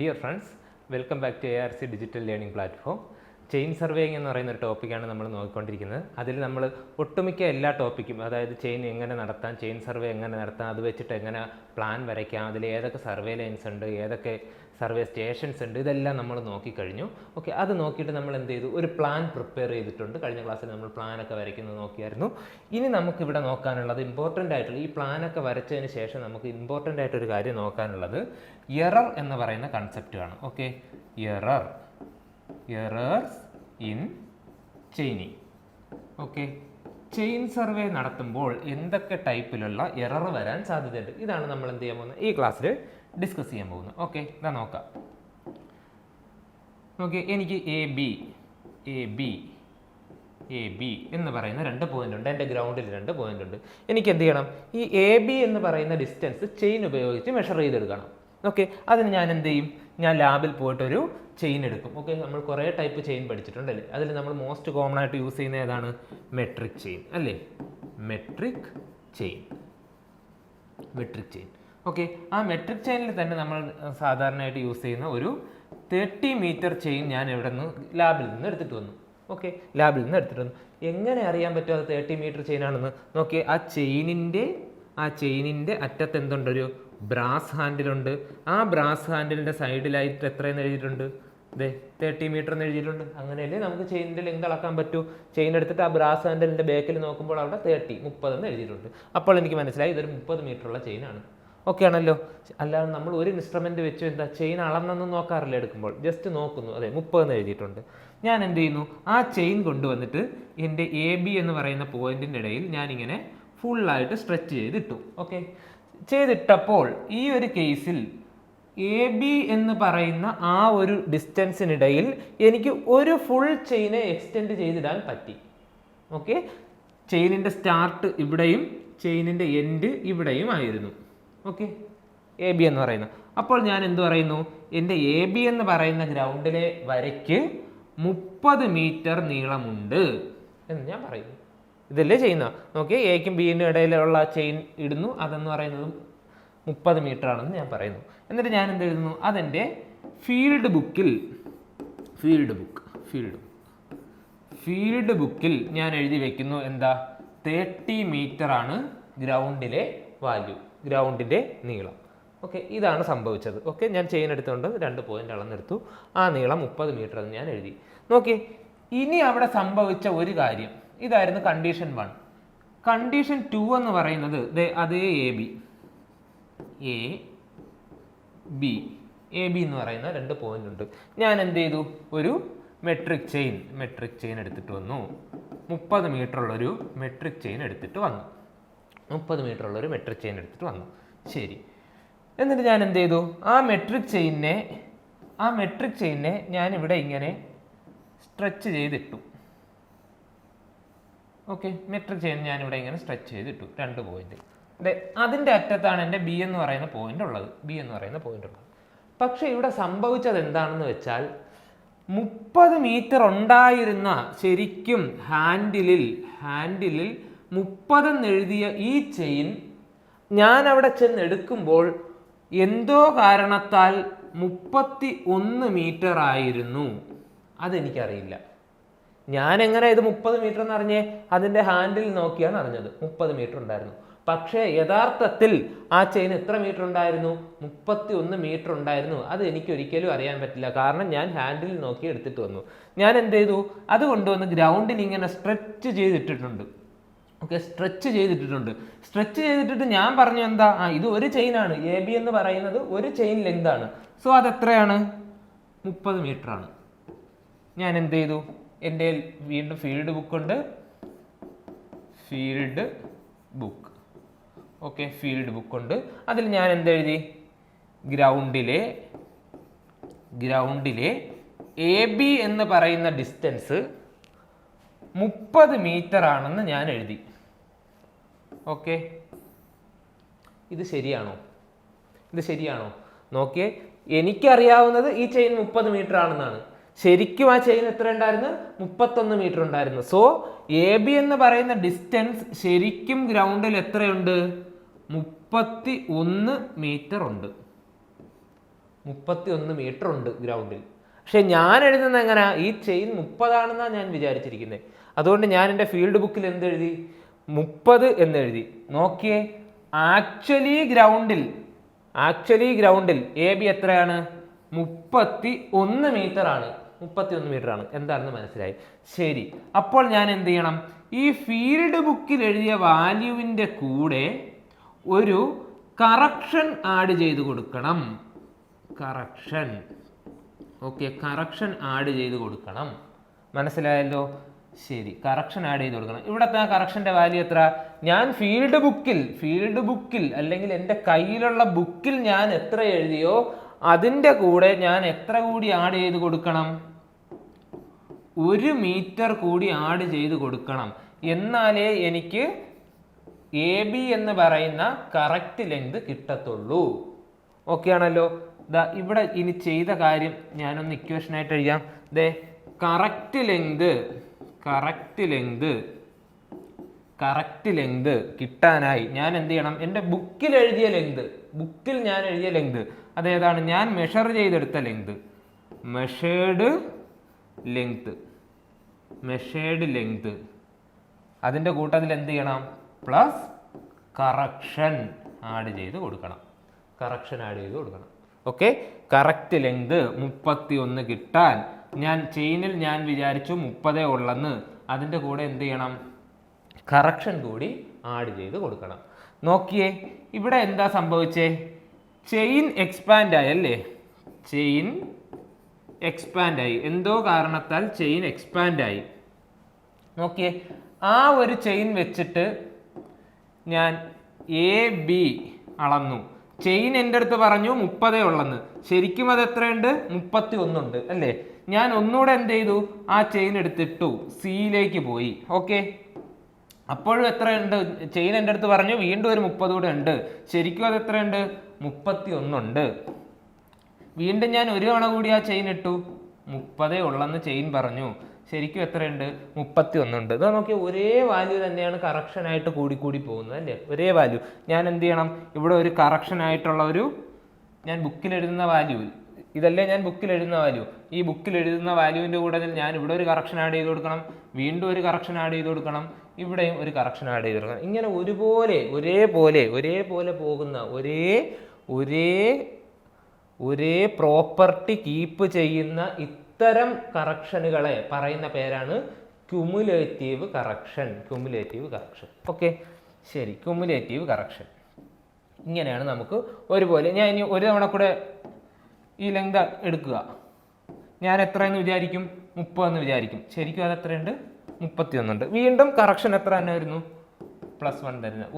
Dear friends, welcome back to ARC digital learning platform. Chain surveying എന്ന് പറയുന്ന ഒരു ടോപ്പിക്കാണ് നമ്മൾ നോക്കിക്കൊണ്ടിരിക്കുന്നത്. അതിൽ നമ്മൾ ഒട്ടുമിക്ക എല്ലാ ടോപ്പിക്കും, അതായത് ചെയിൻ എങ്ങനെ നടത്താം, ചെയിൻ സർവേ എങ്ങനെ നടത്താം, അത് വെച്ചിട്ട് എങ്ങനെ പ്ലാൻ വരയ്ക്കാം, അതിൽ ഏതൊക്കെ സർവേ ലൈൻസ് ഉണ്ട്, ഏതൊക്കെ സർവേ സ്റ്റേഷൻസ് ഉണ്ട്, ഇതെല്ലാം നമ്മൾ നോക്കിക്കഴിഞ്ഞു. ഓക്കെ, അത് നോക്കിയിട്ട് നമ്മൾ എന്ത് ചെയ്തു, ഒരു പ്ലാൻ പ്രിപ്പയർ ചെയ്തിട്ടുണ്ട്. കഴിഞ്ഞ ക്ലാസ്സിൽ നമ്മൾ പ്ലാനൊക്കെ വരയ്ക്കുന്നത് നോക്കിയായിരുന്നു. ഇനി നമുക്കിവിടെ നോക്കാനുള്ളത് ഇമ്പോർട്ടൻ്റ് ആയിട്ടുള്ള, ഈ പ്ലാനൊക്കെ വരച്ചതിന് ശേഷം നമുക്ക് ഇമ്പോർട്ടൻ്റ് ആയിട്ടൊരു കാര്യം നോക്കാനുള്ളത് എറർ എന്ന് പറയുന്ന കൺസെപ്റ്റാണ്. Okay, errors in chaining. Okay, chain survey നടത്തുമ്പോൾ എന്തൊക്കെ ടൈപ്പിലുള്ള എറർ വരാൻ സാധ്യതയുണ്ട്, ഇതാണ് നമ്മൾ എന്ത് ചെയ്യാൻ പോകുന്നത്, ഈ ക്ലാസ്സിൽ ഡിസ്കസ് ചെയ്യാൻ പോകുന്നത്. ഓക്കെ, ഇതാ നോക്കാം. ഓക്കെ, എനിക്ക് എ ബി എന്ന് പറയുന്ന 2 പോയിന്റ് ഉണ്ട്. എൻ്റെ ഗ്രൗണ്ടിൽ 2 പോയിന്റ് ഉണ്ട്. എനിക്ക് എന്ത് ചെയ്യണം, ഈ AB എന്ന് പറയുന്ന ഡിസ്റ്റൻസ് ചെയിൻ ഉപയോഗിച്ച് മെഷർ ചെയ്തെടുക്കണം. ഓക്കെ, അതിന് ഞാൻ എന്ത് ചെയ്യും, ഞാൻ ലാബിൽ പോയിട്ടൊരു ചെയിൻ എടുക്കും. ഓക്കെ, നമ്മൾ കുറേ ടൈപ്പ് ചെയിൻ പഠിച്ചിട്ടുണ്ടല്ലേ. അതിൽ നമ്മൾ മോസ്റ്റ് കോമൺ ആയിട്ട് യൂസ് ചെയ്യുന്ന ഏതാണ്, മെട്രിക് ചെയിൻ അല്ലേ, മെട്രിക് ചെയിൻ. ഓക്കെ, ആ മെട്രിക് ചെയിനിൽ തന്നെ നമ്മൾ സാധാരണയായിട്ട് യൂസ് ചെയ്യുന്ന ഒരു 30 മീറ്റർ ചെയിൻ ഞാൻ ഇവിടെ നിന്ന് ലാബിൽ നിന്ന് എടുത്തിട്ട് വന്നു. ഓക്കെ, ലാബിൽ നിന്ന് എടുത്തിട്ട് വന്നു. എങ്ങനെ അറിയാൻ പറ്റും അത് 30 മീറ്റർ ചെയിനാണെന്ന്? നോക്കിയേ, ആ ചെയിനിൻ്റെ അറ്റത്ത് എന്തുണ്ട്, ഒരു ബ്രാസ് ഹാൻഡിലുണ്ട്. ആ ബ്രാസ് ഹാൻഡിലിൻ്റെ സൈഡിലായിട്ട് എത്രയെന്ന് എഴുതിയിട്ടുണ്ട്, 30 മീറ്റർ എന്ന് എഴുതിയിട്ടുണ്ട്. അങ്ങനെയല്ലേ നമുക്ക് ചെയിനിൻ്റെ ലെങ്ത് അളക്കാൻ പറ്റൂ. ചെയിൻ എടുത്തിട്ട് ആ ബ്രാസ് ഹാൻഡിലിൻ്റെ ബാക്കിൽ നോക്കുമ്പോൾ അവിടെ 30 എന്ന് എഴുതിയിട്ടുണ്ട്. അപ്പോൾ എനിക്ക് മനസ്സിലായി ഇതൊരു 30 മീറ്ററുള്ള ചെയിനാണ്. ഓക്കെ ആണല്ലോ. അല്ലാതെ നമ്മൾ ഒരു ഇൻസ്ട്രുമെന്റ് വെച്ച് എന്താ ചെയിൻ അളന്നൊന്നും നോക്കാറില്ല, എടുക്കുമ്പോൾ ജസ്റ്റ് നോക്കുന്നു, അതെ 30 എന്ന് എഴുതിയിട്ടുണ്ട്. ഞാൻ എന്ത് ചെയ്യുന്നു, ആ ചെയിൻ കൊണ്ടുവന്നിട്ട് എൻ്റെ AB എന്ന് പറയുന്ന പോയിന്റിൻ്റെ ഇടയിൽ ഞാനിങ്ങനെ ഫുള്ളായിട്ട് സ്ട്രെച്ച് ചെയ്തിട്ടു. ഓക്കെ, ചെയ്തിട്ടപ്പോൾ ഈ ഒരു കേസിൽ AB എന്ന് പറയുന്ന ആ ഒരു ഡിസ്റ്റൻസിനിടയിൽ എനിക്ക് ഒരു ഫുൾ ചെയിനെ എക്സ്റ്റെൻഡ് ചെയ്തിടാൻ പറ്റി. ഓക്കെ, ചെയിനിൻ്റെ സ്റ്റാർട്ട് ഇവിടെയും ചെയിനിൻ്റെ എൻഡ് ഇവിടെയും ആയിരുന്നു. ഓക്കെ, AB എന്ന് പറയുന്നത്. അപ്പോൾ ഞാൻ എന്ത് പറയുന്നു, എൻ്റെ AB എന്ന് പറയുന്ന ഗ്രൗണ്ടിലെ വരയ്ക്ക് 30 മീറ്റർ നീളമുണ്ട് എന്ന് ഞാൻ പറയുന്നു. ഇതല്ലേ ചെയ്യുന്ന. നോക്കിയേ, എക്കും ബിനും ഇടയിലുള്ള ചെയിൻ ഇടുന്നു, അതെന്ന് പറയുന്നത് 30 മീറ്റർ ആണെന്ന് ഞാൻ പറയുന്നു. എന്നിട്ട് ഞാൻ എന്ത് എഴുതുന്നു, അതെൻ്റെ ഫീൽഡ് ബുക്കിൽ ഞാൻ എഴുതി വെക്കുന്നു. എന്താ, 30 മീറ്റർ ആണ് ഗ്രൗണ്ടിലെ വാല്യൂ, ഗ്രൗണ്ടിൻ്റെ നീളം. ഓക്കെ, ഇതാണ് സംഭവിച്ചത്. ഓക്കെ, ഞാൻ ചെയിൻ എടുത്തുകൊണ്ട് 2 പോയിന്റ് അളന്നെടുത്തു. ആ നീളം 30 മീറ്റർ എന്ന് ഞാൻ എഴുതി. നോക്കി, ഇനി അവിടെ സംഭവിച്ച ഒരു കാര്യം ഇതായിരുന്നു കണ്ടീഷൻ 1. കണ്ടീഷൻ 2 എന്ന് പറയുന്നത് അതേ AB എന്ന് പറയുന്ന 2 പോയിന്റ് ഉണ്ട്. ഞാൻ എന്ത് ചെയ്തു, ഒരു മെട്രിക് ചെയിൻ എടുത്തിട്ട് വന്നു. 30 മീറ്റർ ഉള്ളൊരു മെട്രിക് ചെയിൻ എടുത്തിട്ട് വന്നു. ശരി, എന്നിട്ട് ഞാൻ എന്ത് ചെയ്തു, ആ മെട്രിക് ചെയിനെ ഞാൻ ഇവിടെ ഇങ്ങനെ സ്ട്രെച്ച് ചെയ്തിട്ടു. ഓക്കെ, മെട്രിക് ചെയിൻ ഞാൻ ഇവിടെ ഇങ്ങനെ സ്ട്രെച്ച് ചെയ്തിട്ടു 2 പോയിന്റ്. അതിൻ്റെ അറ്റത്താണ് എൻ്റെ B എന്ന് പറയുന്ന പോയിന്റ് ഉള്ളത്. പക്ഷെ ഇവിടെ സംഭവിച്ചത് എന്താണെന്ന് വെച്ചാൽ, 30 മീറ്റർ ഉണ്ടായിരുന്ന ശരിക്കും ഹാൻഡിലിൽ 30 എന്നെഴുതിയ ഈ ചെയിൻ ഞാൻ അവിടെ ചെന്ന് എടുക്കുമ്പോൾ എന്തോ കാരണത്താൽ 31 മീറ്റർ ആയിരുന്നു. അതെനിക്കറിയില്ല. ഞാൻ എങ്ങനെ ഇത് 30 മീറ്റർ എന്ന് അറിഞ്ഞേ, അതിൻ്റെ ഹാൻഡിൽ നോക്കിയാണ് അറിഞ്ഞത് 30 മീറ്റർ ഉണ്ടായിരുന്നു. പക്ഷേ യഥാർത്ഥത്തിൽ ആ ചെയിൻ എത്ര മീറ്റർ ഉണ്ടായിരുന്നു, 31 മീറ്റർ ഉണ്ടായിരുന്നു. അത് എനിക്ക് ഒരിക്കലും അറിയാൻ പറ്റില്ല, കാരണം ഞാൻ ഹാൻഡിൽ നോക്കി എടുത്തിട്ട് വന്നു. ഞാൻ എന്ത് ചെയ്തു, അത് കൊണ്ടുവന്ന് ഗ്രൗണ്ടിൽ ഇങ്ങനെ സ്ട്രെച്ച് ചെയ്തിട്ടിട്ടുണ്ട്. ഓക്കെ, സ്ട്രെച്ച് ചെയ്തിട്ടിട്ട് ഞാൻ പറഞ്ഞു എന്താ, ഇത് ഒരു ചെയിനാണ്, AB എന്ന് പറയുന്നത് ഒരു ചെയിൻ ലെങ്ത് ആണ്. സോ അതെത്രയാണ്, 30 മീറ്റർ ആണ്. ഞാൻ എന്ത് ചെയ്തു, എൻ്റെ വീണ്ടും ഫീൽഡ് ബുക്ക് ഉണ്ട്, അതിൽ ഞാൻ എന്തെഴുതി, ഗ്രൗണ്ടിലെ AB എന്ന് പറയുന്ന ഡിസ്റ്റൻസ് 30 മീറ്റർ ആണെന്ന് ഞാൻ എഴുതി. ഓക്കെ, ഇത് ശരിയാണോ? നോക്കിയേ, എനിക്കറിയാവുന്നത് ഈ ചെയിൻ 30 മീറ്റർ ആണെന്നാണ്. ശരിക്കും ആ ചെയിൻ എത്ര ഉണ്ടായിരുന്നു, 31 മീറ്റർ ഉണ്ടായിരുന്നു. സോ AB എന്ന് പറയുന്ന ഡിസ്റ്റൻസ് ശരിക്കും ഗ്രൗണ്ടിൽ എത്രയുണ്ട്, 31 മീറ്റർ ഉണ്ട്. 31 മീറ്റർ ഉണ്ട് ഗ്രൗണ്ടിൽ. പക്ഷെ ഞാൻ എഴുതുന്ന എങ്ങനെയാ, ഈ ചെയിൻ 30 ആണെന്നാണ് ഞാൻ വിചാരിച്ചിരിക്കുന്നത്. അതുകൊണ്ട് ഞാൻ എൻ്റെ ഫീൽഡ് ബുക്കിൽ എന്തെഴുതി, 30 എന്നെഴുതി. നോക്കിയേ, ആക്ച്വലി ഗ്രൗണ്ടിൽ എ ബി എത്രയാണ്, 31 മീറ്റർ ആണ്. 31 മീറ്റർ ആണ്. എന്താണെന്ന് മനസ്സിലായി. ശരി, അപ്പോൾ ഞാൻ എന്ത് ചെയ്യണം, ഈ ഫീൽഡ് ബുക്കിൽ എഴുതിയ വാല്യൂവിൻ്റെ കൂടെ ഒരു കറക്ഷൻ ആഡ് ചെയ്ത് കൊടുക്കണം. കറക്ഷൻ ആഡ് ചെയ്ത് കൊടുക്കണം. മനസ്സിലായല്ലോ? ശരി, കറക്ഷൻ ആഡ് ചെയ്ത് കൊടുക്കണം. ഇവിടുത്തെ കറക്ഷൻ്റെ വാല്യൂ എത്ര, ഞാൻ ഫീൽഡ് ബുക്കിൽ അല്ലെങ്കിൽ എൻ്റെ കയ്യിലുള്ള ബുക്കിൽ ഞാൻ എത്ര എഴുതിയോ അതിൻ്റെ കൂടെ ഞാൻ എത്ര കൂടി ആഡ് ചെയ്ത് കൊടുക്കണം, 1 മീറ്റർ കൂടി ആഡ് ചെയ്ത് കൊടുക്കണം. എന്നാലേ എനിക്ക് എ ബി എന്ന് പറയുന്ന കറക്റ്റ് ലെങ്ത് കിട്ടത്തുള്ളൂ. ഓക്കെ ആണല്ലോ? ഇവിടെ ഇനി ചെയ്ത കാര്യം ഞാനൊന്ന് ഇക്വേഷനായിട്ട് എഴുതാം. കറക്റ്റ് ലെങ്ത് കിട്ടാനായി ഞാൻ എന്ത് ചെയ്യണം, എൻ്റെ ബുക്കിൽ ഞാൻ എഴുതിയ ലെങ്ത് അതേതാണ്, ഞാൻ മെഷർ ചെയ്തെടുത്ത ലെങ്ത്, മെഷേർഡ് ലെങ്ത് അതിൻ്റെ കൂട്ടത്തിൽ എന്ത് ചെയ്യണം, പ്ലസ് കറക്ഷൻ ആഡ് ചെയ്ത് കൊടുക്കണം. ഓക്കെ, കറക്റ്റ് ലെങ്ത് 31 കിട്ടാൻ ചെയിനിൽ ഞാൻ വിചാരിച്ചു 30 ഉള്ളെന്ന്. അതിൻ്റെ കൂടെ എന്ത് ചെയ്യണം, കറക്ഷൻ കൂടി ആഡ് ചെയ്ത് കൊടുക്കണം. നോക്കിയേ, ഇവിടെ എന്താ സംഭവിച്ചേ, ചെയിൻ എക്സ്പാൻഡ് ആയി അല്ലേ, എന്തോ കാരണത്താൽ ചെയിൻ എക്സ്പാൻഡ് ആയി. നോക്കിയേ, ആ ഒരു ചെയിൻ വെച്ചിട്ട് ഞാൻ എ ബി അളന്നു. ചെയിൻ എൻ്റെ അടുത്ത് പറഞ്ഞു 30 ഉള്ളെന്ന്. ശരിക്കും അത് എത്രയുണ്ട്, 31 ഉണ്ട് അല്ലേ. ഞാൻ ഒന്നുകൂടെ എന്ത് ചെയ്തു, ആ ചെയിൻ എടുത്തിട്ടു, സിയിലേക്ക് പോയി. ഓക്കെ, അപ്പോഴും എത്രയുണ്ട്, ചെയിൻ എൻ്റെ അടുത്ത് പറഞ്ഞു വീണ്ടും ഒരു 30 കൂടെ ഉണ്ട്. ശരിക്കും അത് എത്രയുണ്ട്, 31 ഉണ്ട്. വീണ്ടും ഞാൻ ഒരു തവണ കൂടി ആ ചെയിൻ ഇട്ടു, 30 ഉള്ളെന്ന് ചെയിൻ പറഞ്ഞു. ശരിക്കും എത്രയുണ്ട്, 31 ഉണ്ട്. ഇതാ നോക്കിയാൽ ഒരേ വാല്യൂ തന്നെയാണ് കറക്ഷനായിട്ട് കൂടി പോകുന്നത് അല്ലേ, ഒരേ വാല്യൂ. ഞാൻ എന്ത് ചെയ്യണം, ഇവിടെ ഒരു കറക്ഷനായിട്ടുള്ള ഞാൻ ബുക്കിൽ എഴുതുന്ന വാല്യൂ, ഇതല്ലേ ഞാൻ ബുക്കിൽ എഴുതുന്ന വാല്യൂ, ഈ ബുക്കിൽ എഴുതുന്ന വാല്യൂവിൻ്റെ കൂടെ ഞാൻ ഇവിടെ ഒരു കറക്ഷൻ ആഡ് ചെയ്ത് കൊടുക്കണം, വീണ്ടും ഒരു കറക്ഷൻ ആഡ് ചെയ്ത് കൊടുക്കണം, ഇവിടെയും ഒരു കറക്ഷൻ ആഡ് ചെയ്ത് കൊടുക്കണം. ഇങ്ങനെ ഒരേപോലെ പോകുന്ന ഒരേ പ്രോപ്പർട്ടി കീപ്പ് ചെയ്യുന്ന ഇത്തരം കറക്ഷനുകളെ പറയുന്ന പേരാണ് ക്യുമുലേറ്റീവ് കറക്ഷൻ. ഓക്കെ, ശരി, ക്യുമുലേറ്റീവ് കറക്ഷൻ. ഇങ്ങനെയാണ് നമുക്ക് ഒരുപോലെ. ഞാൻ ഇനി ഒരു തവണ കൂടെ ഈ ലെങ്ത് എടുക്കുക. ഞാൻ എത്രയെന്ന് വിചാരിക്കും, 30 എന്ന് വിചാരിക്കും. ശരിക്കും അത് എത്രയുണ്ട്, 31 ഉണ്ട്. വീണ്ടും കറക്ഷൻ എത്ര തന്നെ വരുന്നു, +1 തരുന്നത്.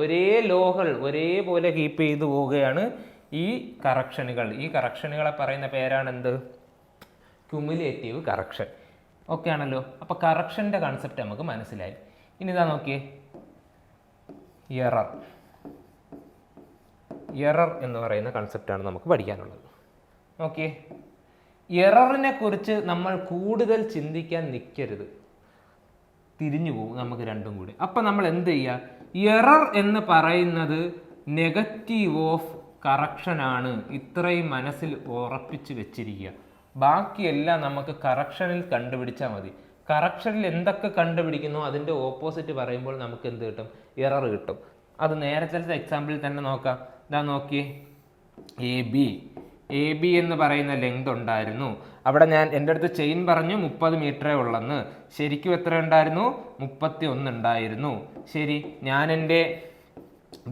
ഒരേ ലോകൾ ഒരേപോലെ കീപ്പ് ചെയ്തു പോവുകയാണ് ഈ കറക്ഷനുകളെ പറയുന്ന പേരാണ് എന്ത്, ക്യുമുലേറ്റീവ് കറക്ഷൻ. ഓക്കെ ആണല്ലോ? അപ്പോൾ കറക്ഷൻ്റെ കൺസെപ്റ്റ് നമുക്ക് മനസ്സിലായി. ഇനി ഇതാ നോക്കിയേ, എറർ എന്ന് പറയുന്ന കൺസെപ്റ്റാണ് നമുക്ക് പഠിക്കാനുള്ളത്. ഓക്കെ, എററിനെ കുറിച്ച് നമ്മൾ കൂടുതൽ ചിന്തിക്കാൻ നിൽക്കരുത്, തിരിഞ്ഞു പോകും നമുക്ക് രണ്ടും കൂടി. അപ്പം നമ്മൾ എന്ത് ചെയ്യുക, എറർ എന്ന് പറയുന്നത് നെഗറ്റീവ് ഓഫ് കറക്ഷൻ ആണ്, ഇത്രയും മനസ്സിൽ ഉറപ്പിച്ച് വെച്ചിരിക്കുക. ബാക്കിയെല്ലാം നമുക്ക് കറക്ഷനിൽ കണ്ടുപിടിച്ചാൽ മതി. കറക്ഷനിൽ എന്തൊക്കെ കണ്ടുപിടിക്കുന്നോ അതിൻ്റെ ഓപ്പോസിറ്റ് പറയുമ്പോൾ നമുക്ക് എന്ത് കിട്ടും, എറർ കിട്ടും. അത് നേരത്തെ എക്സാമ്പിളിൽ തന്നെ നോക്കാം. ഇതാ നോക്കിയേ, എ ബി എന്ന് പറയുന്ന ലെങ്ത് ഉണ്ടായിരുന്നു. അവിടെ എൻ്റെ അടുത്ത് ചെയിൻ പറഞ്ഞു 30 മീറ്ററേ ഉള്ളെന്ന്. ശരിക്കും എത്ര ഉണ്ടായിരുന്നു, 31 ഉണ്ടായിരുന്നു. ശരി, ഞാൻ എൻ്റെ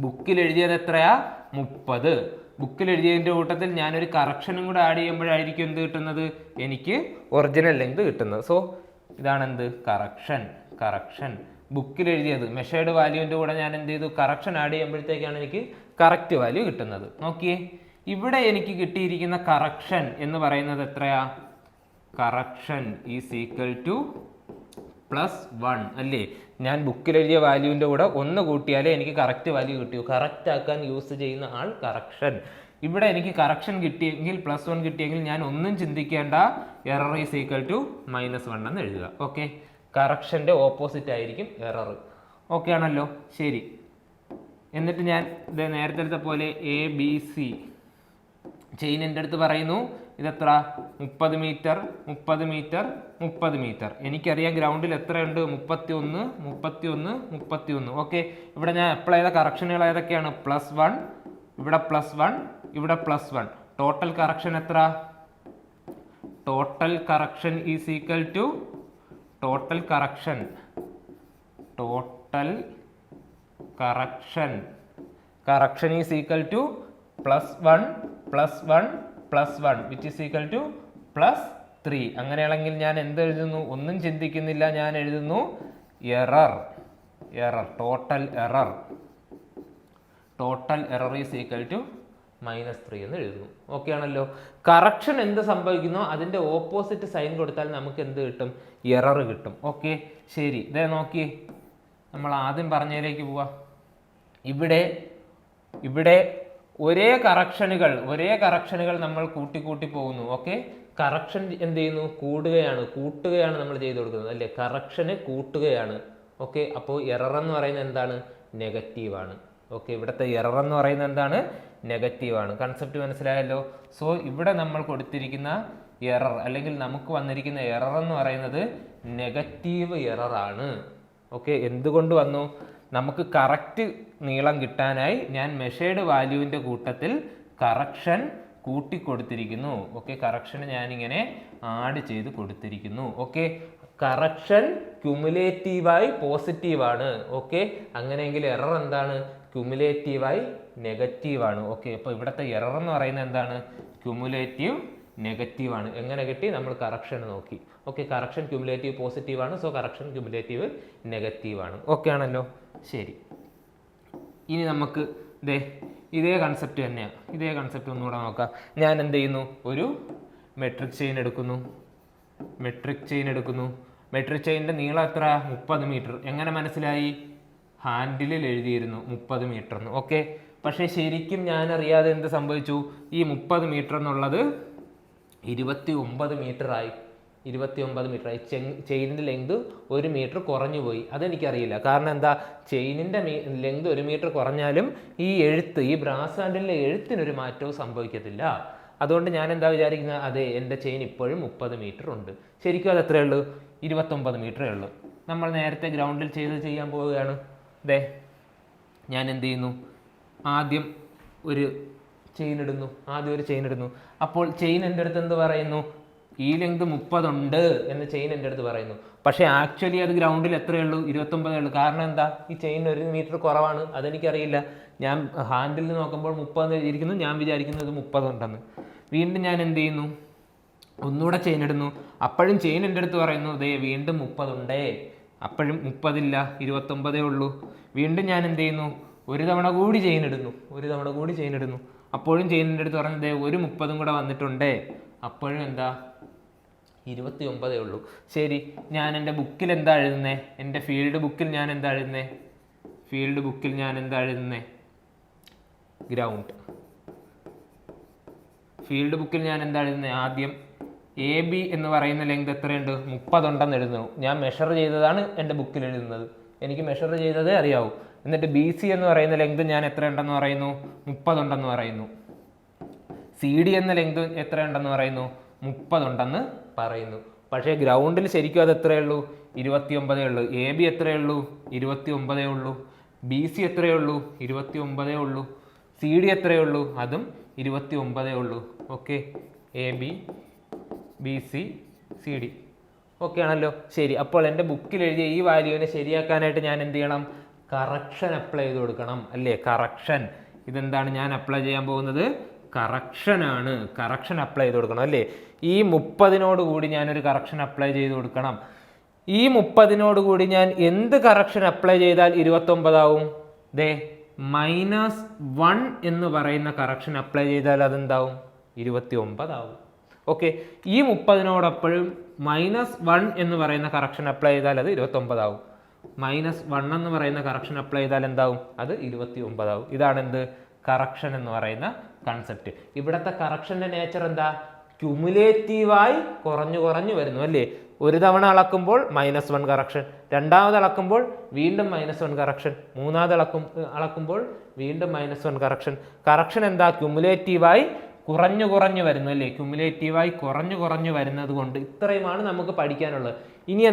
ബുക്കിൽ എഴുതിയത് എത്രയാ, 30. ബുക്കിൽ എഴുതിയതിൻ്റെ കൂട്ടത്തിൽ ഞാനൊരു കറക്ഷനും കൂടെ ആഡ് ചെയ്യുമ്പോഴായിരിക്കും എന്ത് കിട്ടുന്നത്, എനിക്ക് ഒറിജിനൽ ലെങ്ത് കിട്ടുന്നത്. സോ ഇതാണ് എന്ത്, കറക്ഷൻ. ബുക്കിൽ എഴുതിയത് മെഷേർഡ് വാല്യൂവിൻ്റെ കൂടെ ഞാൻ എന്ത് ചെയ്തു, കറക്ഷൻ ആഡ് ചെയ്യുമ്പോഴത്തേക്കാണ് എനിക്ക് കറക്റ്റ് വാല്യൂ കിട്ടുന്നത്. നോക്കിയേ, ഇവിടെ എനിക്ക് കിട്ടിയിരിക്കുന്ന കറക്ഷൻ എന്ന് പറയുന്നത് എത്രയാ, കറക്ഷൻ ഈസ് ഈക്വൽ ടു +1 അല്ലേ. ഞാൻ ബുക്കിൽ എഴുതിയ വാല്യൂവിൻ്റെ കൂടെ 1 കൂട്ടിയാലേ എനിക്ക് കറക്റ്റ് വാല്യൂ കിട്ടിയൂ. കറക്റ്റ് ആക്കാൻ യൂസ് ചെയ്യുന്ന ആൾ കറക്ഷൻ. ഇവിടെ എനിക്ക് കറക്ഷൻ കിട്ടിയെങ്കിൽ +1 കിട്ടിയെങ്കിൽ ഞാൻ ഒന്നും ചിന്തിക്കേണ്ട, എറർ ഈസ് ഈക്വൽ ടു -1 എന്ന് എഴുതുക. ഓക്കെ, കറക്ഷൻ്റെ ഓപ്പോസിറ്റ് ആയിരിക്കും എറർ. ഓക്കെ ആണല്ലോ? ശരി, എന്നിട്ട് ഞാൻ നേരത്തെ പോലെ ABC ചെയിൻ എൻ്റെ അടുത്ത് പറയുന്നു ഇതെത്ര 30 മീറ്റർ 30 മീറ്റർ 30 മീറ്റർ. എനിക്കറിയാം ഗ്രൗണ്ടിൽ എത്രയുണ്ട് 31 31 31. ഓക്കെ, ഇവിടെ ഞാൻ അപ്ലൈ ചെയ്ത കറക്ഷനുകൾ ഏതൊക്കെയാണ്? +1, ഇവിടെ +1, ഇവിടെ +1. ടോട്ടൽ കറക്ഷൻ എത്ര? Total correction is equal to total correction is equal to +1 +1 +1 which is equal to +3. അങ്ങനെയാണെങ്കിൽ ഞാൻ എന്ത് എഴുതുന്നു? ഒന്നും ചിന്തിക്കുന്നില്ല, ഞാൻ എഴുതുന്നു error. Total error is equal to -3 എന്ന് എഴുതുന്നു. ഓക്കെ ആണല്ലോ. കറക്ഷൻ എന്ത് സംഭവിക്കുന്നോ അതിൻ്റെ ഓപ്പോസിറ്റ് സൈൻ കൊടുത്താൽ നമുക്ക് എന്ത് കിട്ടും? എറർ കിട്ടും. ഓക്കെ, ശരി. ഇതേ നോക്കി, നമ്മൾ ആദ്യം പറഞ്ഞതിലേക്ക് പോവാം. ഇവിടെ ഒരേ കറക്ഷനുകൾ നമ്മൾ കൂട്ടി പോകുന്നു. ഓക്കെ, കറക്ഷൻ എന്ത് ചെയ്യുന്നു? കൂട്ടുകയാണ് നമ്മൾ ചെയ്തു കൊടുക്കുന്നത് അല്ലേ? കറക്ഷന് കൂട്ടുകയാണ്. ഓക്കെ, അപ്പോൾ എറർ എന്ന് പറയുന്നത് എന്താണ്? നെഗറ്റീവാണ്. ഓക്കെ, ഇവിടുത്തെ എറർ എന്ന് പറയുന്നത് എന്താണ്? നെഗറ്റീവാണ്. കൺസെപ്റ്റ് മനസ്സിലായല്ലോ. സോ ഇവിടെ നമ്മൾ കൊടുത്തിരിക്കുന്ന എറർ അല്ലെങ്കിൽ നമുക്ക് വന്നിരിക്കുന്ന എറർ എന്ന് പറയുന്നത് നെഗറ്റീവ് എറർ ആണ്. ഓക്കെ, എന്തുകൊണ്ട് വന്നു? നമുക്ക് കറക്റ്റ് നീളം കിട്ടാനായി ഞാൻ മെഷേർഡ് വാല്യൂവിൻ്റെ കൂട്ടത്തിൽ കറക്ഷൻ കൂട്ടിക്കൊടുത്തിരിക്കുന്നു. ഓക്കെ, കറക്ഷൻ ഞാനിങ്ങനെ ആഡ് ചെയ്ത് കൊടുത്തിരിക്കുന്നു. ഓക്കെ, കറക്ഷൻ ക്യുമുലേറ്റീവായി പോസിറ്റീവാണ്. ഓക്കെ, അങ്ങനെയെങ്കിൽ എറർ എന്താണ്? ക്യുമുലേറ്റീവായി നെഗറ്റീവാണ്. ഓക്കെ, അപ്പോൾ ഇവിടുത്തെ എറർ എന്ന് പറയുന്നത് എന്താണ്? ക്യുമുലേറ്റീവ് നെഗറ്റീവാണ്. എങ്ങനെ കിട്ടി? നമ്മൾ കറക്ഷൻ നോക്കി. ഓക്കെ, കറക്ഷൻ ക്യുമുലേറ്റീവ് പോസിറ്റീവാണ്. സോ കറക്ഷൻ ക്യുമുലേറ്റീവ് നെഗറ്റീവാണ്. ഓക്കെ ആണല്ലോ. ശരി, ഇനി നമുക്ക് ഇതേ കൺസെപ്റ്റ് തന്നെയാണ്. ഇതേ കൺസെപ്റ്റ് ഒന്നുകൂടെ നോക്കാം. ഞാൻ എന്ത് ചെയ്യുന്നു? ഒരു മെട്രിക് ചെയിൻ എടുക്കുന്നു. മെട്രിക് ചെയിനിൻ്റെ നീളം എത്ര? 30 മീറ്റർ. എങ്ങനെ മനസ്സിലായി? ഹാൻഡിലിൽ എഴുതിയിരുന്നു 30 മീറ്റർ എന്ന്. ഓക്കെ, പക്ഷേ ശരിക്കും ഞാൻ അറിയാതെ എന്ത് സംഭവിച്ചു? ഈ 30 മീറ്റർ എന്നുള്ളത് 29 മീറ്ററായി. ചെയിനിൻ്റെ ലെങ്ത് 1 മീറ്റർ കുറഞ്ഞു പോയി. അതെനിക്കറിയില്ല. കാരണം എന്താ? ചെയിനിൻ്റെ ലെങ്ത് 1 മീറ്റർ കുറഞ്ഞാലും ഈ ബ്രാസ് ഹാൻഡിലിൻ്റെ എഴുത്തിനൊരു മാറ്റവും സംഭവിക്കത്തില്ല. അതുകൊണ്ട് ഞാൻ എന്താ വിചാരിക്കുന്നത്? അതെ, എൻ്റെ ചെയിൻ ഇപ്പോഴും 30 മീറ്റർ ഉണ്ട്. ശരിക്കും അത് എത്രയേ ഉള്ളൂ? 29 മീറ്ററേ ഉള്ളൂ. നമ്മൾ നേരത്തെ ഗ്രൗണ്ടിൽ ചെയ്യാൻ പോവുകയാണ്. ഞാൻ എന്ത് ചെയ്യുന്നു? ആദ്യം ഒരു ചെയിൻ ഇടുന്നു. അപ്പോൾ ചെയിൻ എൻ്റെ അടുത്ത് എന്ത് പറയുന്നു? ഈ ലെങ്ത് 30 ഉണ്ട് എന്ന് ചെയിൻ എൻ്റെ അടുത്ത് പറയുന്നു. പക്ഷേ ആക്ച്വലി അത് ഗ്രൗണ്ടിൽ എത്രയേ ഉള്ളൂ? 29 ഉള്ളൂ. കാരണം എന്താ? ഈ ചെയിൻ 1 മീറ്റർ കുറവാണ്. അതെനിക്കറിയില്ല. ഞാൻ ഹാൻഡിൽ നോക്കുമ്പോൾ 30 ഇരിക്കുന്നു, ഞാൻ വിചാരിക്കുന്നു ഇത് 30 ഉണ്ടെന്ന്. വീണ്ടും ഞാൻ എന്ത് ചെയ്യുന്നു? ഒന്നുകൂടെ ചെയിൻ ഇടുന്നു. അപ്പോഴും ചെയിൻ എൻ്റെ അടുത്ത് പറയുന്നു വീണ്ടും 30 ഉണ്ടേ. അപ്പോഴും 30 ഇല്ല, 29 ഉള്ളൂ. വീണ്ടും ഞാൻ എന്ത് ചെയ്യുന്നു? ഒരു തവണ കൂടി ചെയിൻ ഇടുന്നു. അപ്പോഴും ചെയിനിൻ്റെ അടുത്ത് പറഞ്ഞത് ഒരു 30 കൂടെ വന്നിട്ടുണ്ടേ. അപ്പോഴും എന്താ? 29 ഉള്ളൂ. ശരി, ഞാൻ എൻ്റെ ബുക്കിൽ എന്താ എഴുതുന്നത്? എൻ്റെ ഫീൽഡ് ബുക്കിൽ ഞാൻ എന്താ എഴുതുന്നത്? ഗ്രൗണ്ട്. ഫീൽഡ് ബുക്കിൽ ഞാൻ എന്താ എഴുതുന്നത്? ആദ്യം AB എന്ന് പറയുന്ന ലെങ്ത് എത്രയുണ്ട്? 30 ഉണ്ടെന്ന് എഴുതുന്നു. ഞാൻ മെഷർ ചെയ്തതാണ് എൻ്റെ ബുക്കിൽ എഴുതുന്നത്. എനിക്ക് മെഷർ ചെയ്തതേ അറിയാവൂ. എന്നിട്ട് BC എന്ന് പറയുന്ന ലെങ്ത് ഞാൻ എത്ര ഉണ്ടെന്ന് പറയുന്നു? 30 ഉണ്ടെന്ന് പറയുന്നു. CD എന്ന ലെങ്ത് എത്ര ഉണ്ടെന്ന് പറയുന്നു? 30 ഉണ്ടെന്ന് പറയുന്നു. പക്ഷേ ഗ്രൗണ്ടിൽ ശരിക്കും അത് എത്രയേ ഉള്ളൂ? 29 ഉള്ളൂ. AB എത്രയേ ഉള്ളൂ? 29 ഉള്ളൂ. BC എത്രയേ ഉള്ളൂ? 29 ഉള്ളൂ. CD എത്രയേ ഉള്ളൂ? അതും 29 ഉള്ളൂ. Okay, AB BC CD. Okay ആണല്ലോ. ശരി, അപ്പോൾ എൻ്റെ ബുക്കിൽ എഴുതിയ ഈ വാല്യൂവിനെ ശരിയാക്കാനായിട്ട് ഞാൻ എന്ത് ചെയ്യണം? കറക്ഷൻ അപ്ലൈ ചെയ്ത് കൊടുക്കണം അല്ലേ? കറക്ഷൻ. ഇതെന്താണ് ഞാൻ അപ്ലൈ ചെയ്യാൻ പോകുന്നത്? കറക്ഷനാണ്. കറക്ഷൻ അപ്ലൈ ചെയ്ത് കൊടുക്കണം അല്ലേ? ഈ 30 കൂടി ഞാനൊരു കറക്ഷൻ അപ്ലൈ ചെയ്ത് കൊടുക്കണം. ഈ 30 കൂടി ഞാൻ എന്ത് കറക്ഷൻ അപ്ലൈ ചെയ്താൽ 29 ആവും? -1 എന്ന് പറയുന്ന കറക്ഷൻ അപ്ലൈ ചെയ്താൽ അതെന്താവും? 29 ആവും. ഓക്കെ, ഈ 30 -1 എന്ന് പറയുന്ന കറക്ഷൻ അപ്ലൈ ചെയ്താൽ അത് 29 ആവും. -1 എന്ന് പറയുന്ന കറക്ഷൻ അപ്ലൈ ചെയ്താൽ എന്താവും? അത് 29 ആവും. ഇതാണ് എന്ത്? കറക്ഷൻ എന്ന് പറയുന്ന കൺസെപ്റ്റ്. ഇവിടുത്തെ കറക്ഷൻ്റെ നേച്ചർ എന്താ? ക്യുമുലേറ്റീവായി കുറഞ്ഞു വരുന്നു അല്ലേ? ഒരു തവണ അളക്കുമ്പോൾ -1 കറക്ഷൻ, രണ്ടാമത് അളക്കുമ്പോൾ വീണ്ടും -1 കറക്ഷൻ, മൂന്നാമത് അളക്കുമ്പോൾ വീണ്ടും -1 കറക്ഷൻ. കറക്ഷൻ എന്താ? ക്യുമുലേറ്റീവായി കുറഞ്ഞു കുറഞ്ഞു വരുന്നു അല്ലേ, ക്യുമുലേറ്റീവായി കുറഞ്ഞു കുറഞ്ഞു വരുന്നത് കൊണ്ട് ഇത്രയുമാണ് നമുക്ക് പഠിക്കാനുള്ളത്. ഇനി